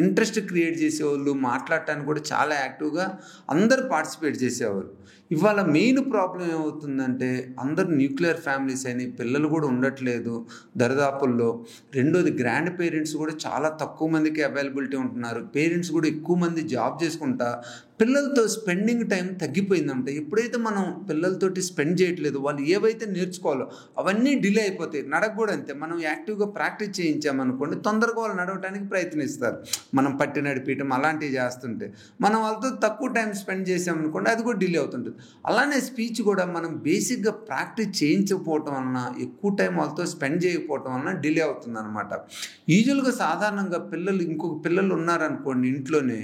ఇంట్రెస్ట్ క్రియేట్ చేసేవాళ్ళు, మాట్లాడటానికి కూడా చాలా యాక్టివ్గా అందరూ పార్టిసిపేట్ చేసేవారు. ఇవాళ మెయిన్ ప్రాబ్లం ఏమవుతుందంటే అందరు న్యూక్లియర్ ఫ్యామిలీస్ అయినాయి, పిల్లలు కూడా ఉండట్లేదు దరిదాపుల్లో. రెండోది గ్రాండ్ పేరెంట్స్ కూడా చాలా తక్కువ మందికి అవైలబిలిటీ ఉంటున్నారు. పేరెంట్స్ కూడా ఎక్కువ మంది జాబ్ చేసుకుంటా పిల్లలతో స్పెండింగ్ టైం తగ్గిపోయిందంట. ఎప్పుడైతే మనం పిల్లలతోటి స్పెండ్ చేయట్లేదు, వాళ్ళు ఏవైతే నేర్చుకోవాలో అవన్నీ డిలే అయిపోతాయి. నడక కూడా అంతే, మనం యాక్టివ్గా ప్రాక్టీస్ చేయించామనుకోండి తొందరగా వాళ్ళు నడవటానికి ప్రయత్నిస్తారు. మనం పట్టి నడిపించడం అలాంటివి చేస్తుంటే మనం వాళ్ళతో తక్కువ టైం స్పెండ్ చేసామనుకోండి అది కూడా డిలే అవుతుంటుంది. అలానే స్పీచ్ కూడా మనం బేసిక్గా ప్రాక్టీస్ చేయించకపోవటం వలన, ఎక్కువ టైం వాళ్ళతో స్పెండ్ చేయకపోవటం వలన డిలే అవుతుంది అనమాట. యూజువల్గా సాధారణంగా ఇంకొక పిల్లలు ఉన్నారనుకోండి ఇంట్లోనే,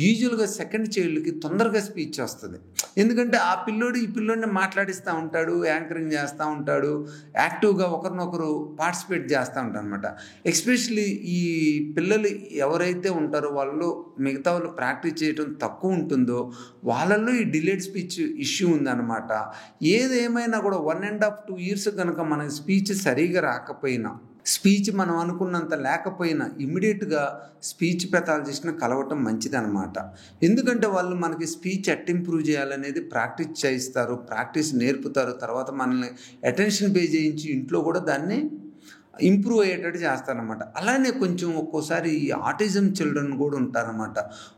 యూజువల్గా సెకండ్ చైల్డ్కి తొందరగా స్పీచ్ వస్తుంది. ఎందుకంటే ఆ పిల్లోడు ఈ పిల్లోడిని మాట్లాడిస్తూ ఉంటాడు, యాంకరింగ్ చేస్తూ ఉంటాడు, యాక్టివ్గా ఒకరినొకరు పార్టిసిపేట్ చేస్తూ ఉంటారు అనమాట. ఎస్పెషలీ ఈ పిల్లలు ఎవరైతే ఉంటారో వాళ్ళు మిగతా వాళ్ళు ప్రాక్టీస్ చేయడం తక్కువ ఉంటుందో వాళ్ళల్లో ఈ డిలేడ్ స్పీచ్ ఇష్యూ ఉందన్నమాట. ఏదేమైనా కూడా 1.5 to 2 years కనుక మన స్పీచ్ సరిగా రాకపోయినా, స్పీచ్ మనం అనుకున్నంత లేకపోయినా ఇమ్మీడియట్గా స్పీచ్ పెథాలజిస్ట్ని కలవటం మంచిదన్నమాట. ఎందుకంటే వాళ్ళు మనకి స్పీచ్ ఇంప్రూవ్ చేయాలనేది ప్రాక్టీస్ చేయిస్తారు, ప్రాక్టీస్ నేర్పుతారు, తర్వాత మనల్ని అటెన్షన్ పే చేయించి ఇంట్లో కూడా దాన్ని ఇంప్రూవ్ అయ్యేటట్టు చేస్తారనమాట. అలానే కొంచెం ఒక్కోసారి ఈ ఆటిజం చిల్డ్రన్ కూడా ఉంటారనమాట.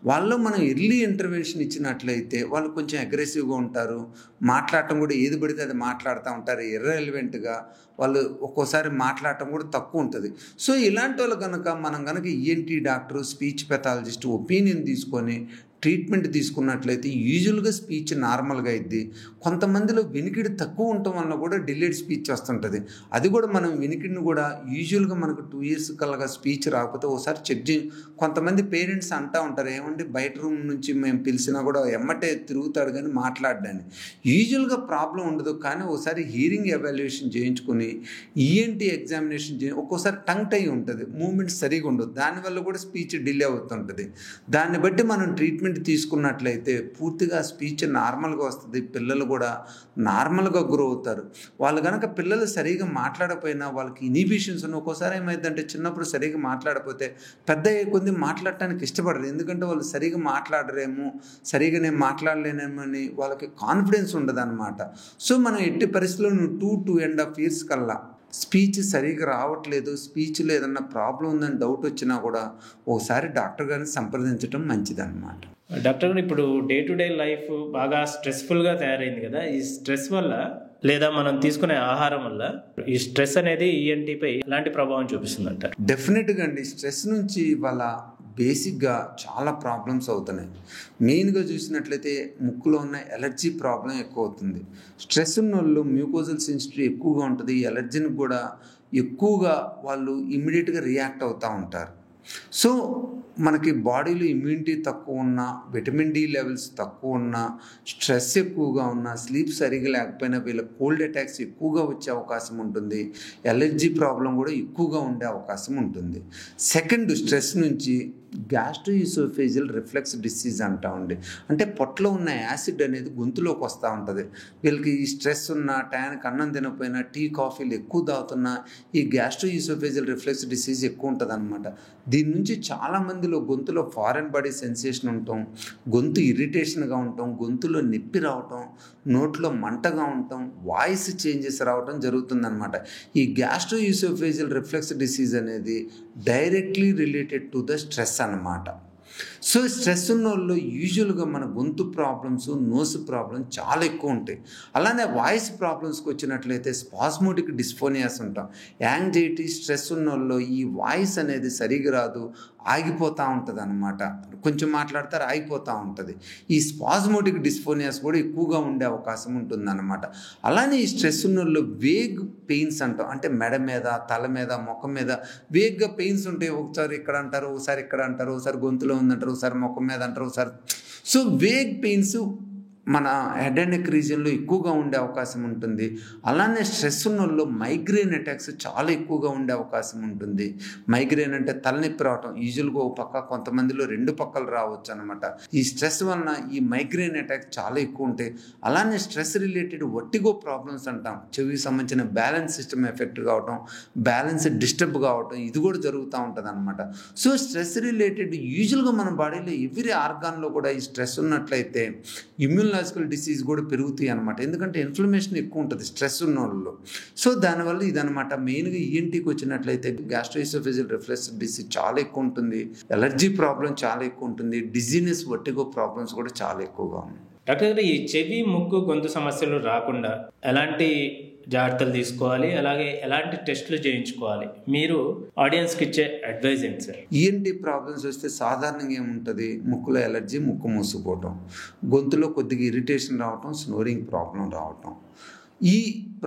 వాళ్ళు మనం ఎర్లీ ఇంటర్వెన్షన్ ఇచ్చినట్లయితే వాళ్ళు కొంచెం అగ్రెసివ్గా ఉంటారు, మాట్లాడటం కూడా ఏది పడితే అది మాట్లాడుతూ ఉంటారు, ఇర్రెలవెంట్గా. వాళ్ళు ఒక్కోసారి మాట్లాడటం కూడా తక్కువ ఉంటుంది. సో ఇలాంటి వాళ్ళు మనం కనుక ENT doctor, speech pathologist opinion తీసుకొని ట్రీట్మెంట్ తీసుకున్నట్లయితే యూజువల్గా స్పీచ్ నార్మల్గా అయింది. కొంతమందిలో వినికిడి తక్కువ ఉండటం వల్ల కూడా డిలేడ్ స్పీచ్ వస్తుంటుంది. అది కూడా మనం వినికిడిని కూడా యూజువల్గా మనకు 2 years కల్లా స్పీచ్ రాకపోతే ఒకసారి చెక్ చేయి. కొంతమంది పేరెంట్స్ అంటూ ఉంటారు, ఏమంటే బయట రూమ్ నుంచి మేము పిలిచినా కూడా ఎమ్మటే తిరుగుతాడు కానీ మాట్లాడడానికి. యూజువల్గా ప్రాబ్లం ఉండదు, కానీ ఒకసారి హీరింగ్ ఎవాల్యుయేషన్ చేయించుకొని ఈఎన్టీ ఎగ్జామినేషన్ ఒక్కోసారి టంగ్ టై ఉంటుంది, మూమెంట్ సరిగా ఉండదు, దానివల్ల కూడా స్పీచ్ డిలే అవుతుంటుంది. దాన్ని బట్టి మనం ట్రీట్మెంట్ తీసుకున్నట్లయితే పూర్తిగా స్పీచ్ నార్మల్గా వస్తుంది, పిల్లలు కూడా నార్మల్గా గ్రో అవుతారు. వాళ్ళు కనుక పిల్లలు సరిగా మాట్లాడకపోయినా వాళ్ళకి ఇనిబిషన్స్ ఉన్న, ఒక్కోసారి ఏమైందంటే చిన్నప్పుడు సరిగా మాట్లాడకపోతే పెద్ద అయ్యే కొద్ది మాట్లాడటానికి ఇష్టపడరు. ఎందుకంటే వాళ్ళు సరిగా మాట్లాడరేమో, సరిగా నేను మాట్లాడలేనేమో అని వాళ్ళకి కాన్ఫిడెన్స్ ఉండదు అనమాట. సో మనం ఎట్టి పరిస్థితుల్లో 2.5 years కల్లా స్పీచ్ సరిగా రావట్లేదు, స్పీచ్లో ఏదన్నా ప్రాబ్లం ఉందని డౌట్ వచ్చినా కూడా ఒకసారి డాక్టర్ గారిని సంప్రదించడం మంచిదన్నమాట. డాక్టర్ గారు, ఇప్పుడు డే టు డే లైఫ్ బాగా స్ట్రెస్ఫుల్గా తయారైంది కదా, ఈ స్ట్రెస్ వల్ల లేదా మనం తీసుకునే ఆహారం వల్ల ఈ స్ట్రెస్ అనేది ఈఎన్టీపై ఎలాంటి ప్రభావం చూపిస్తుంది అంటారు? డెఫినెట్గా అండి, స్ట్రెస్ నుంచి వాళ్ళ బేసిక్గా చాలా ప్రాబ్లమ్స్ అవుతున్నాయి. మెయిన్గా చూసినట్లయితే ముక్కులో ఉన్న ఎలర్జీ ప్రాబ్లం ఎక్కువ అవుతుంది. స్ట్రెస్ ఉన్న వాళ్ళు మ్యూకోజల్ సెన్సిటివిటీ ఎక్కువగా ఉంటుంది, ఎలర్జీని కూడా ఎక్కువగా వాళ్ళు ఇమ్మీడియట్గా రియాక్ట్ అవుతూ ఉంటారు. సో మనకి బాడీలో ఇమ్యూనిటీ తక్కువ ఉన్నా, విటమిన్ డి లెవెల్స్ తక్కువ ఉన్నా, స్ట్రెస్ ఎక్కువగా ఉన్నా, స్లీప్ సరిగా లేకపోయినా వీళ్ళ కోల్డ్ అటాక్స్ ఎక్కువగా వచ్చే అవకాశం ఉంటుంది, ఎలర్జీ ప్రాబ్లం కూడా ఎక్కువగా ఉండే అవకాశం ఉంటుంది. సెకండ్, స్ట్రెస్ నుంచి గ్యాస్ట్రోఇసోఫేజియల్ రిఫ్లెక్స్ డిసీజ్ అంటామండి. అంటే పొట్టలో ఉన్న యాసిడ్ అనేది గొంతులోకి వస్తూ ఉంటుంది. వీళ్ళకి ఈ స్ట్రెస్ ఉన్న, టయానికి అన్నం తినకపోయినా, టీ కాఫీలు ఎక్కువ తాగుతున్నా ఈ గ్యాస్ట్రోఇసోఫేజియల్ రిఫ్లెక్స్ డిసీజ్ ఎక్కువ ఉంటుంది అనమాట. దీని నుంచి చాలామందిలో గొంతులో ఫారెన్ బాడీ సెన్సేషన్ ఉండటం, గొంతు ఇరిటేషన్గా ఉండటం, గొంతులో నొప్పి రావటం, నోట్లో మంటగా ఉండటం, వాయిస్ చేంజెస్ రావటం జరుగుతుందన్నమాట. ఈ గ్యాస్ట్రోఇసోఫేజియల్ రిఫ్లెక్స్ డిసీజ్ అనేది directly related to the stress అన్నమాట. సో స్ట్రెస్ ఉన్న వాళ్ళు యూజువల్గా మన గొంతు ప్రాబ్లమ్స్, నోస్ ప్రాబ్లమ్స్ చాలా ఎక్కువ ఉంటాయి. అలానే వాయిస్ ప్రాబ్లమ్స్కి వచ్చినట్లయితే స్పాస్మోటిక్ డిస్ఫోనియాస్ ఉంటాం. యాంగ్జైటీ, స్ట్రెస్ ఉన్న వాళ్ళు ఈ వాయిస్ అనేది సరిగా రాదు, ఆగిపోతూ ఉంటుంది అనమాట. కొంచెం మాట్లాడతారు, ఆగిపోతూ ఉంటుంది. ఈ స్పాస్మోటిక్ డిస్ఫోనియాస్ కూడా ఎక్కువగా ఉండే అవకాశం ఉంటుందన్నమాట. అలానే ఈ స్ట్రెస్ ఉన్న వాళ్ళు వేగ్ పెయిన్స్ అంటాం. అంటే మెడ మీద, తల మీద, ముఖం మీద వేగ్గా పెయిన్స్ ఉంటాయి. ఒకసారి ఇక్కడ అంటారు, ఒకసారి ఇక్కడ అంటారు, ఒకసారి గొంతులో ఉందంటారు, ఒకసారి ముఖం మీద అంటారు, ఒకసారి. సో వేగ్ పెయిన్స్ మన హెడ్ అండ్ నెక్ రీజియన్లో ఎక్కువగా ఉండే అవకాశం ఉంటుంది. అలానే స్ట్రెస్ ఉన్న వాళ్ళు మైగ్రేన్ అటాక్స్ చాలా ఎక్కువగా ఉండే అవకాశం ఉంటుంది. మైగ్రేన్ అంటే తలనొప్పి రావటం, యూజువల్గా ఒక పక్క, కొంతమందిలో 2 పక్కలు రావచ్చు అనమాట. ఈ స్ట్రెస్ వలన ఈ మైగ్రేన్ అటాక్స్ చాలా ఎక్కువ ఉంటాయి. అలానే స్ట్రెస్ రిలేటెడ్ వర్టిగో ప్రాబ్లమ్స్ అంటాం. చెవికి సంబంధించిన బ్యాలెన్స్ సిస్టమ్ ఎఫెక్ట్ కావటం, బ్యాలెన్స్ డిస్టర్బ్ కావటం, ఇది కూడా జరుగుతూ ఉంటుంది అనమాట. సో స్ట్రెస్ రిలేటెడ్ యూజువల్గా మన బాడీలో ఎవ్రీ ఆర్గాన్లో కూడా ఈ స్ట్రెస్ ఉన్నట్లయితే ఇమ్యూనలాజికల్ డిసీజ్ కూడా పెరుగుతాయి అనమాట. ఎందుకంటే ఇన్ఫ్లమేషన్ ఎక్కువ ఉంటుంది స్ట్రెస్ ఉన్న వాళ్ళలో. సో దానివల్ల ఇదనమాట. మెయిన్గా ఈఎన్టీకి వచ్చినట్లయితే గ్యాస్ట్రోఎసోఫేజియల్ రిఫ్లక్స్ డిసీజ్ చాలా ఎక్కువ ఉంటుంది, ఎలర్జీ ప్రాబ్లం చాలా ఎక్కువ ఉంటుంది, డిజీనెస్, వర్టిగో ప్రాబ్లమ్స్ కూడా చాలా ఎక్కువగా ఉన్నాయి. డాక్టర్ గారు, ఈ చెవి, ముక్కు, గొంతు సమస్యలు రాకుండా ఎలాంటి జాగ్రత్తలు తీసుకోవాలి, అలాగే ఎలాంటి టెస్టులు చేయించుకోవాలి, మీరు ఆడియన్స్కి ఇచ్చే అడ్వైజ్ ఏంటి సార్? ఈఎన్టీ ప్రాబ్లమ్స్ వస్తే సాధారణంగా ఏముంటుంది, ముక్కులో ఎలర్జీ, ముక్కు మూసుకుపోవటం, గొంతులో కొద్దిగా ఇరిటేషన్ రావటం, స్నోరింగ్ ప్రాబ్లం రావటం. ఈ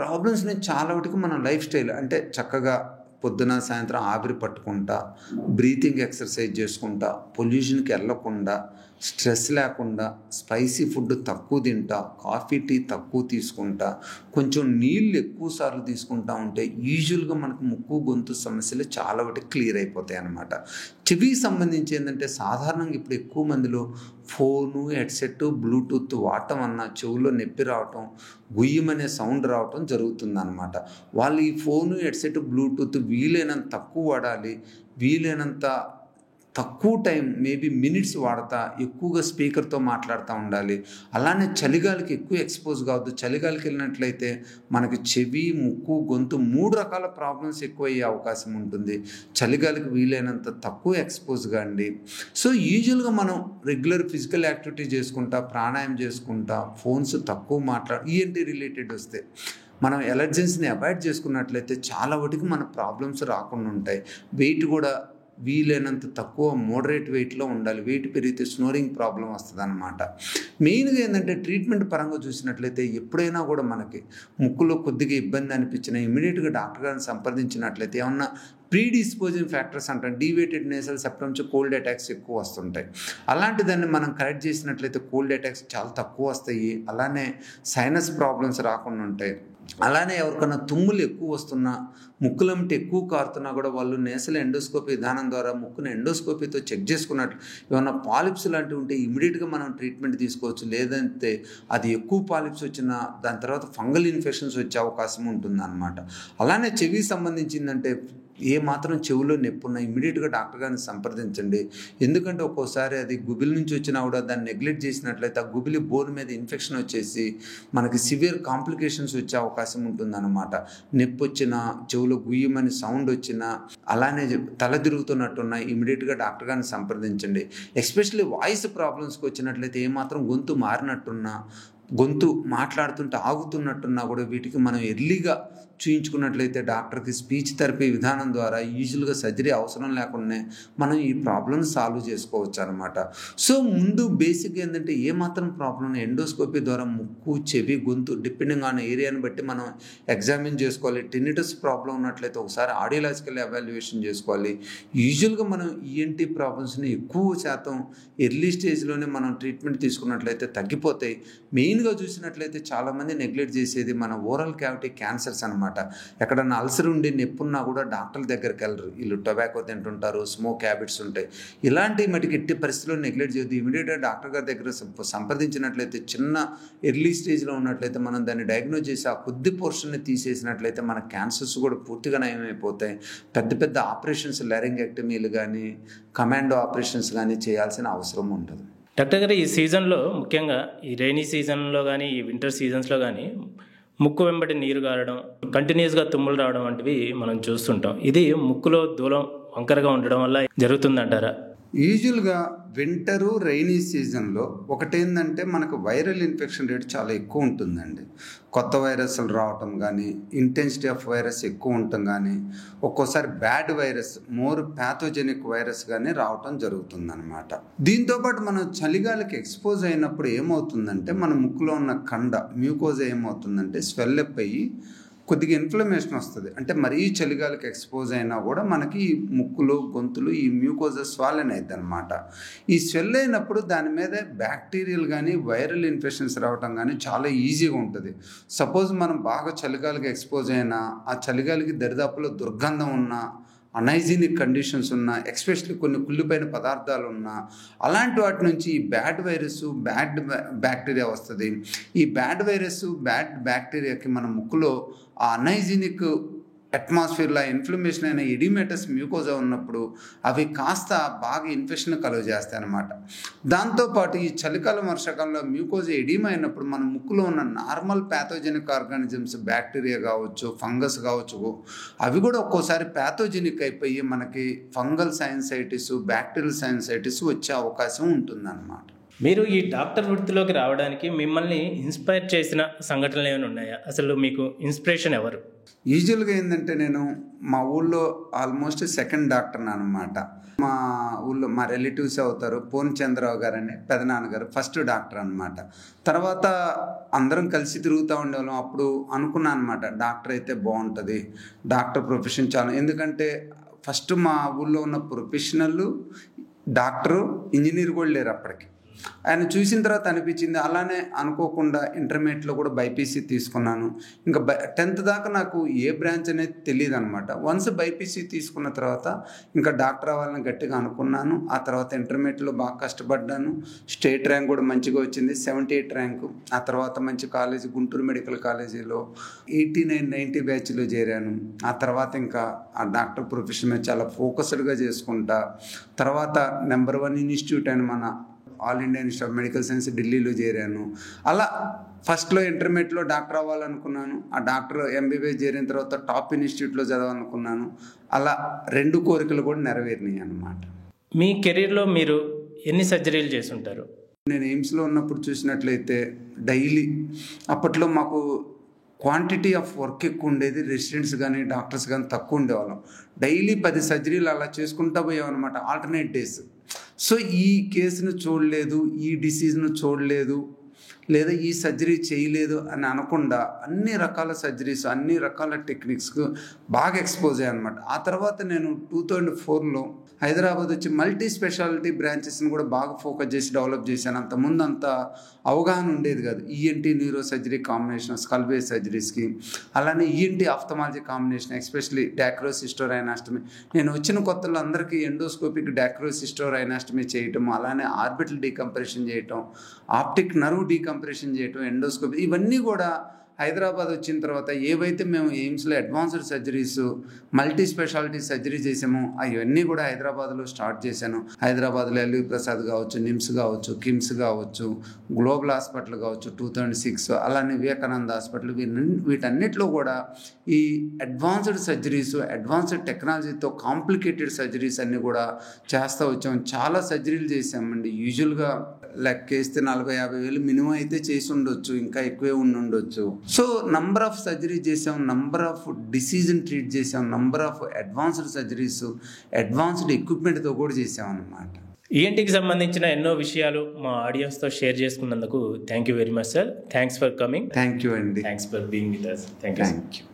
ప్రాబ్లమ్స్ని చాలా వరకు మన లైఫ్ స్టైల్, అంటే చక్కగా పొద్దున సాయంత్రం ఆవిరి పట్టుకుంటా, బ్రీతింగ్ ఎక్సర్సైజ్ చేసుకుంటా, పొల్యూషన్కి వెళ్ళకుండా, స్ట్రెస్ లేకుండా, స్పైసీ ఫుడ్ తక్కువ తింటా, కాఫీ, టీ తక్కువ తీసుకుంటా, కొంచెం నీళ్ళు ఎక్కువ సార్లు తీసుకుంటా ఉంటే యూజువల్గా మనకు ముక్కు, గొంతు సమస్యలు చాలా వరకు క్లియర్ అయిపోతాయి అన్నమాట. చెవికి సంబంధించి ఏంటంటే సాధారణంగా ఇప్పుడు ఎక్కువ మందిలో ఫోను, హెడ్సెట్, బ్లూటూత్ వాడటం అన్న చెవులో నొప్పి రావటం, గుయ్యమనే సౌండ్ రావటం జరుగుతుందన్నమాట. వాళ్ళు ఈ ఫోను, హెడ్సెట్, బ్లూటూత్ వీలైనంత తక్కువ వాడాలి. వీలైనంత తక్కువ టైం, మేబీ మినిట్స్ వాడతా, ఎక్కువగా స్పీకర్తో మాట్లాడుతూ ఉండాలి. అలానే చలిగాలికి ఎక్కువ ఎక్స్పోజ్ కావద్దు. చలిగాలికి వెళ్ళినట్లయితే మనకి చెవి, ముక్కు, గొంతు 3 రకాల ప్రాబ్లమ్స్ ఎక్కువ అయ్యే అవకాశం ఉంటుంది. చలిగాలికి వీలైనంత తక్కువ ఎక్స్పోజ్ కాండి. సో యూజువల్గా మనం రెగ్యులర్ ఫిజికల్ యాక్టివిటీ చేసుకుంటా, ప్రాణాయామం చేసుకుంటా, ఫోన్స్ తక్కువ ఈఎన్టీ రిలేటెడ్ వస్తే మనం ఎలర్జెన్స్ని అవాయిడ్ చేసుకున్నట్లయితే చాలా వాటికి మన ప్రాబ్లమ్స్ రాకుండా ఉంటాయి. వెయిట్ కూడా వీలైనంత తక్కువ, మోడరేట్ వెయిట్లో ఉండాలి. వెయిట్ పెరిగితే స్నోరింగ్ ప్రాబ్లం వస్తుంది అనమాట. మెయిన్గా ఏంటంటే ట్రీట్మెంట్ పరంగా చూసినట్లయితే ఎప్పుడైనా కూడా మనకి ముక్కులో కొద్దిగా ఇబ్బంది అనిపించినా ఇమీడియట్గా డాక్టర్ గారిని సంప్రదించినట్లయితే ఏమన్నా ప్రీడిస్పోజింగ్ ఫ్యాక్టర్స్ అంటాం, డీవేటెడ్ నేసల్ సెప్టమ్ నుంచి కోల్డ్ అటాక్స్ ఎక్కువ వస్తుంటాయి. అలాంటి దాన్ని మనం కరెక్ట్ చేసినట్లయితే కోల్డ్ అటాక్స్ చాలా తక్కువ వస్తాయి. అలానే సైనస్ ప్రాబ్లమ్స్ రాకుండా ఉంటాయి. అలానే ఎవరికైనా తుమ్ములు ఎక్కువ వస్తున్నా, ముక్కులంటి ఎక్కువ కారుతున్నా కూడా వాళ్ళు నేసల్ ఎండోస్కోపీ విధానం ద్వారా ముక్కును ఎండోస్కోపీతో చెక్ చేసుకున్నట్లు ఏమన్నా పాలిప్స్ లాంటివి ఉంటే ఇమీడియట్గా మనం ట్రీట్మెంట్ తీసుకోవచ్చు. లేదంటే అది ఎక్కువ పాలిప్స్ వచ్చినా దాని తర్వాత ఫంగల్ ఇన్ఫెక్షన్స్ వచ్చే అవకాశం ఉంటుందన్నమాట. అలానే చెవికి సంబంధించిందంటే ఏ మాత్రం చెవిలో నొప్పి ఉన్నా ఇమీడియట్గా డాక్టర్ గారిని సంప్రదించండి. ఎందుకంటే ఒక్కోసారి అది గుబిలి నుంచి వచ్చినా కూడా దాన్ని నెగ్లెక్ట్ చేసినట్లయితే ఆ గుబిలి బోన్ మీద ఇన్ఫెక్షన్ వచ్చేసి మనకి సివియర్ కాంప్లికేషన్స్ వచ్చే అవకాశం ఉంటుందన్నమాట. నొప్పి వచ్చినా, చెవిలో గుయ్యమని సౌండ్ వచ్చినా, అలానే తల తిరుగుతున్నట్టున్నా ఇమీడియట్గా డాక్టర్ గారిని సంప్రదించండి. ఎస్పెషల్లీ వాయిస్ ప్రాబ్లమ్స్కి వచ్చినట్లయితే ఏమాత్రం గొంతు మారినట్టున్నా, గొంతు మాట్లాడుతుంటే ఆగుతున్నట్టున్నా కూడా వీటికి మనం ఎర్లీగా చూయించుకున్నట్లయితే డాక్టర్కి స్పీచ్ థెరపీ విధానం ద్వారా యూజువల్గా సర్జరీ అవసరం లేకుండా మనం ఈ ప్రాబ్లమ్ సాల్వ్ చేసుకోవచ్చు అనమాట. సో ముందు బేసిక్ ఏంటంటే ఏమాత్రం ప్రాబ్లం ఎండోస్కోపీ ద్వారా ముక్కు, చెవి, గొంతు డిపెండింగ్ ఆన్ ఏరియాని బట్టి మనం ఎగ్జామిన్ చేసుకోవాలి. టెనిటస్ ప్రాబ్లం ఉన్నట్లయితే ఒకసారి ఆడియోలాజికల్ ఎవాల్యుయేషన్ చేసుకోవాలి. యూజువల్గా మనం ఈఎన్టీ ప్రాబ్లమ్స్ని ఎక్కువ శాతం ఎర్లీ స్టేజ్లోనే మనం ట్రీట్మెంట్ తీసుకున్నట్లయితే తగ్గిపోతాయి. మెయిన్గా చూసినట్లయితే చాలామంది నెగ్లెక్ట్ చేసేది మన ఓరల్ క్యావిటీ క్యాన్సర్స్ అనమాట. ఎక్కడన్నా అల్సర్ ఉండి నొప్పున్నా కూడా డాక్టర్ల దగ్గరికి వెళ్ళరు. వీళ్ళు టొబాకో తింటుంటారు, స్మోక్ హ్యాబిట్స్ ఉంటాయి. ఇలాంటి మటుకు ఎట్టి పరిస్థితుల్లో నెగ్లెక్ట్ చేయొద్దు. ఇమీడియట్గా డాక్టర్ గారి దగ్గర సంప్రదించినట్లయితే చిన్న ఎర్లీ స్టేజ్లో ఉన్నట్లయితే మనం దాన్ని డయాగ్నోజ్ చేసి ఆ కొద్ది పోర్షన్ని తీసేసినట్లయితే మన క్యాన్సర్స్ కూడా పూర్తిగా నయమైపోతాయి. పెద్ద పెద్ద ఆపరేషన్స్, లారింగెక్టమీలు కానీ, కమాండో ఆపరేషన్స్ కానీ చేయాల్సిన అవసరం ఉంటుంది. డాక్టర్ గారు, ఈ సీజన్లో ముఖ్యంగా ఈ రైనీ సీజన్లో కానీ, ఈ వింటర్ సీజన్స్లో కానీ ముక్కు వెంబడి నీరు గారడం, కంటిన్యూస్గా తుమ్ములు రావడం వంటివి మనం చూస్తుంటాం. ఇది ముక్కులో దూలం వంకరగా ఉండడం వల్ల జరుగుతుందంటారా? యూజువల్గా వింటరు రైనీ సీజన్లో ఒకటేంటంటే మనకు వైరల్ ఇన్ఫెక్షన్ రేట్ చాలా ఎక్కువ ఉంటుందండి. కొత్త వైరస్లు రావటం కానీ, ఇంటెన్సిటీ ఆఫ్ వైరస్ ఎక్కువ ఉండటం కానీ, ఒక్కోసారి bad virus, more pathogenic virus కానీ రావటం జరుగుతుందన్నమాట. దీంతోపాటు మనం చలిగాలికి ఎక్స్పోజ్ అయినప్పుడు ఏమవుతుందంటే మన ముక్కులో ఉన్న కండ మ్యూకోజా ఏమవుతుందంటే స్వెల్లప్ అయ్యి కొద్దిగా ఇన్ఫ్లమేషన్ వస్తుంది. అంటే మరీ చలిగాలికి ఎక్స్పోజ్ అయినా కూడా మనకి ఈ ముక్కులు గొంతులు ఈ మ్యూకోజా స్వాలెన్ అవుతుంది అనమాట. ఈ స్వెల్ అయినప్పుడు దాని మీద బ్యాక్టీరియల్ కానీ వైరల్ ఇన్ఫెక్షన్స్ రావటం కానీ చాలా ఈజీగా ఉంటుంది. సపోజ్ మనం బాగా చలిగాలికి ఎక్స్పోజ్ అయినా, ఆ చలిగాలికి దరిదాపులో దుర్గంధం ఉన్నా, అనైజీనిక్ కండిషన్స్ ఉన్నా, ఎక్స్పెషల్లీ కొన్ని కుళ్ళిపోయిన పదార్థాలు ఉన్నా, అలాంటి వాటి నుంచి ఈ బ్యాడ్ వైరస్ బ్యాడ్ బ్యాక్టీరియా వస్తుంది. ఈ బ్యాడ్ వైరస్ బ్యాడ్ బ్యాక్టీరియాకి మన ముక్కులో ఆ అనైజీనిక్ అట్మాస్ఫియర్లో ఇన్ఫ్లమేషన్ అయిన ఎడిమేటస్ మ్యూకోజా ఉన్నప్పుడు అవి కాస్త బాగా ఇన్ఫెక్షన్ కలుగజేస్తాయి అన్నమాట. దాంతోపాటు ఈ చలికాలం వర్షాకాలంలో మ్యూకోజా ఎడిమా అయినప్పుడు మన ముక్కులో ఉన్న నార్మల్ ప్యాథోజెనిక్ ఆర్గానిజమ్స్, బ్యాక్టీరియా కావచ్చు, ఫంగస్ కావచ్చు, అవి కూడా ఒక్కోసారి ప్యాథోజెనిక్ అయిపోయి మనకి ఫంగల్ సైనసైటిస్, బ్యాక్టీరియల్ సైనసైటిస్ వచ్చే అవకాశం ఉంటుందన్నమాట. మీరు ఈ డాక్టర్ వృత్తిలోకి రావడానికి మిమ్మల్ని ఇన్స్పైర్ చేసిన సంఘటనలు ఏమైనా ఉన్నాయా? అసలు మీకు ఇన్స్పిరేషన్ ఎవరు? యూజువల్గా ఏంటంటే నేను మా ఊళ్ళో ఆల్మోస్ట్ సెకండ్ డాక్టర్ని అనమాట. మా ఊళ్ళో మా రిలేటివ్స్ అవుతారు. పూర్ణచంద్రరావు గారు అని పెదనాన్నగారు ఫస్ట్ డాక్టర్ అనమాట. తర్వాత అందరం కలిసి తిరుగుతూ ఉండేవాళ్ళం. అప్పుడు అనుకున్నాను అనమాట, డాక్టర్ అయితే బాగుంటుంది, డాక్టర్ ప్రొఫెషన్ చాలా. ఎందుకంటే ఫస్ట్ మా ఊళ్ళో ఉన్న ప్రొఫెషనల్ డాక్టరు, ఇంజనీర్ కూడా లేరు అప్పటికి. ఆయన చూసిన తర్వాత అనిపించింది, అలానే అనుకోకుండా ఇంటర్మీడియట్లో కూడా బైపీసీ తీసుకున్నాను. ఇంకా 10th దాకా నాకు ఏ బ్రాంచ్ అనేది తెలియదు అనమాట. వన్స్ బైపీసీ తీసుకున్న తర్వాత ఇంకా డాక్టర్ అవ్వాలని గట్టిగా అనుకున్నాను. ఆ తర్వాత ఇంటర్మీడియట్లో బాగా కష్టపడ్డాను. స్టేట్ ర్యాంక్ కూడా మంచిగా వచ్చింది, 78 ర్యాంకు. ఆ తర్వాత మంచి కాలేజీ, గుంటూరు మెడికల్ కాలేజీలో 89-90 బ్యాచ్లో చేరాను. ఆ తర్వాత ఇంకా ఆ డాక్టర్ ప్రొఫెషన్ మీద చాలా ఫోకస్డ్గా చేసుకుంటా. తర్వాత నెంబర్ 1 ఇన్స్టిట్యూట్ అని మన all India institute of medical science ఢిల్లీలో చేరాను. అలా ఫస్ట్లో ఇంటర్మీడియట్లో డాక్టర్ అవ్వాలనుకున్నాను. ఆ డాక్టర్ ఎంబీబీఎస్ చేరిన తర్వాత టాప్ ఇన్స్టిట్యూట్లో చదవాలనుకున్నాను. అలా 2 కోరికలు కూడా నెరవేరినాయి అన్నమాట. మీ కెరీర్లో మీరు ఎన్ని సర్జరీలు చేసి ఉంటారు? నేను ఎయిమ్స్లో ఉన్నప్పుడు చూసినట్లయితే డైలీ, అప్పట్లో మాకు క్వాంటిటీ ఆఫ్ వర్క్ ఎక్కువ ఉండేది, రెసిడెంట్స్ కానీ డాక్టర్స్ కానీ తక్కువ ఉండేవాళ్ళం. డైలీ 10 సర్జరీలు అలా చేసుకుంటూ పోయామన్నమాట, ఆల్టర్నేట్ డేస్. సో ఈ కేసును చూడలేదు, ఈ డిసీజ్ను చూడలేదు, లేదా ఈ సర్జరీ చేయలేదు అని అనకుండా అన్ని రకాల సర్జరీస్, అన్ని రకాల టెక్నిక్స్కు బాగా ఎక్స్పోజ్ అయ్యాయి అనమాట. ఆ తర్వాత నేను 2004లో హైదరాబాద్ వచ్చి మల్టీ స్పెషాలిటీ బ్రాంచెస్ని కూడా బాగా ఫోకస్ చేసి డెవలప్ చేశాను. అంతకుముందు అంత అవగాహన ఉండేది కాదు. ENT neuro surgery combination, skull base సర్జరీస్కి, అలానే ENT ophthalmology combination, especially dacryocystorhinostomy. నేను వచ్చిన కొత్తలో అందరికీ ఎండోస్కోపిక్ డాక్రోసిస్టోరైనాస్టమీ చేయటం, అలానే ఆర్బిటల్ డీకంప్రెషన్ చేయటం, ఆప్టిక్ నర్వ్ డీకంప్రెషన్ చేయటం, ఎండోస్కోపీ, ఇవన్నీ కూడా హైదరాబాద్ వచ్చిన తర్వాత ఏవైతే మేము ఎయిమ్స్లో advanced surgeries, multi speciality surgery చేసామో అవన్నీ కూడా హైదరాబాద్లో స్టార్ట్ చేశాను. హైదరాబాద్లో ఎల్వి ప్రసాద్ కావచ్చు, నిమ్స్ కావచ్చు, కిమ్స్ కావచ్చు, గ్లోబల్ హాస్పిటల్ కావచ్చు 2006, అలానే వివేకానంద హాస్పిటల్, వీటన్నిటిలో కూడా ఈ అడ్వాన్స్డ్ సర్జరీస్, అడ్వాన్స్డ్ టెక్నాలజీతో కాంప్లికేటెడ్ సర్జరీస్ అన్నీ కూడా చేస్తూ వచ్చాం. చాలా సర్జరీలు చేసామండి. యూజువల్గా లెక్కేస్తే 40-50 వేలు మినిమం అయితే చేసి ఉండొచ్చు, ఇంకా ఎక్కువే ఉండొచ్చు. సో నంబర్ ఆఫ్ సర్జరీ చేసాం, నంబర్ ఆఫ్ డిసీజ్ని ట్రీట్ చేసాం, number of advanced surgeries, advanced ఎక్విప్మెంట్తో కూడా చేసాం అన్నమాట. ఈఎన్టీకి సంబంధించిన ఎన్నో విషయాలు మా ఆడియన్స్తో షేర్ చేసుకున్నందుకు thank you very much sir. Thanks for coming. Thank you అండి. Thanks for being with us. Thank you.